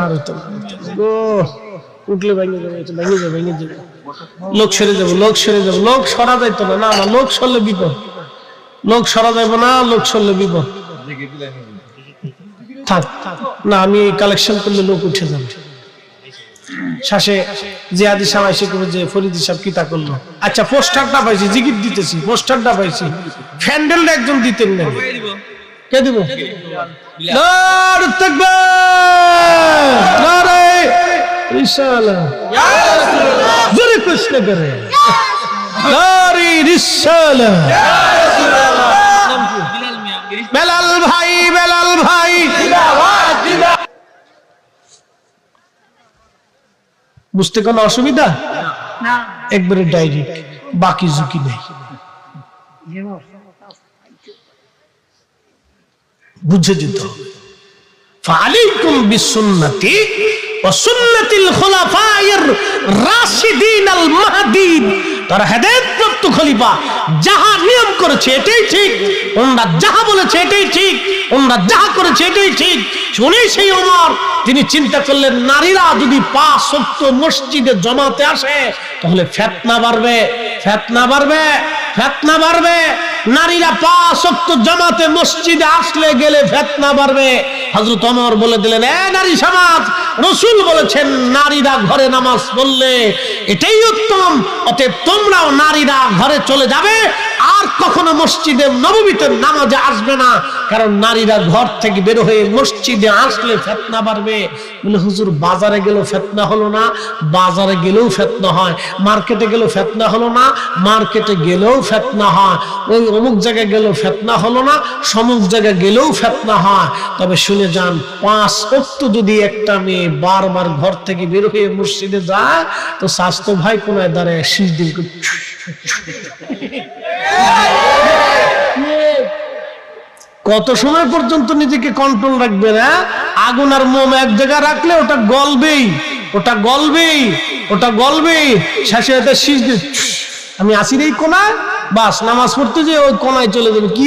আর হইতো না। উঠলে ভেঙে যাবে। লোক সরে যাবো, লোক সরা যাইতো না। না লোক সরলে বিপদ, লোক সরা যাইব না, লোক সরলে বিপদ। থাক না, আমি কালেকশন করলে লোক উঠে যাবে। শাসে জিহাদি সাহেব এসে করবে যে ফরিদি সাহেব কি তা করলো। আচ্ছা পোস্টারটা পাইছি, জিকির দিতেছি, পোস্টারটা পাইছি, ফ্যান্ডেলটা একজন দিতেন না, কে দিব? নারে তাকবীর, নারে রিসালাত, জোরে কৃষ্ণ করে, নারে রিসালাত। বেলাল ভাই বুঝতে কোনো অসুবিধা না? একবারে ডাইরেক্ট, বাকি ঝুঁকি নেই। বুঝে যেতে হবে। ফালাইকুম বিসুন্নতি ওয়া সুন্নাতিল খুলাফায়ের রাশিদিন আল মাহদিন। তারা হেদায়েতপ্রাপ্ত খলিফা যাহা নিয়ম করেছে এটাই ঠিক, ওনারা যাহা বলেছে এটাই ঠিক, ওনারা যাহা করেছে এটাই ঠিক। শুনে সেই ওমর তিনি চিন্তা করলেন, নারীরা যদি 5 ওয়াক্ত মসজিদে জমাতে আসে তাহলে ফিতনা বাড়বে। নারীরা 5 ওয়াক্ত জামাতে মসজিদে আসলে গেলে ফিতনা বাড়বে। হযরত ওমর বলে দিলেন, এ নারী সমাজ, রাসূল বলেছেন নারীরা ঘরে নামাজ পড়লে এটাই উত্তম, অতএব তোমরাও নারীরা ঘরে চলে যাবে, আর কখনো মসজিদে নববীতে নামাজে আসবে না, কারণ নারীরা ঘর থেকে বের হয়ে মসজিদে আসলে ফিতনা বাড়বে। বলে হুজুর বাজারে গেলেও ফিতনা হলো না? বাজারে গেলেও ফিতনা হয়। মার্কেটে গেলেও ফিতনা হলো না? মার্কেটে গেলেও ফিতনা হয়। ওই অমুক জায়গায় গেলেও ফিতনা হলো না? সমুক জায়গায় গেলেও ফিতনা হয়। তবে শুনে যান, 5 ওয়াক্ত যদি একটা মেয়ে বারবার ঘর থেকে বের হয়ে মসজিদে যায়, তো স্বাস্থ্য ভাই কোনায় দাঁড়ায় শীষ দিন কত সময় পর্যন্ত নিজেকে কন্ট্রোল রাখবে না? আগুন আর মোম এক জায়গায় রাখলে ওটা গলবেই। শেষে এটা শীষ দিয়ে আমি আসির এই কোনায়, বাস নামাজ পড়তে যে ওই কোনায় চলে যাবে। কি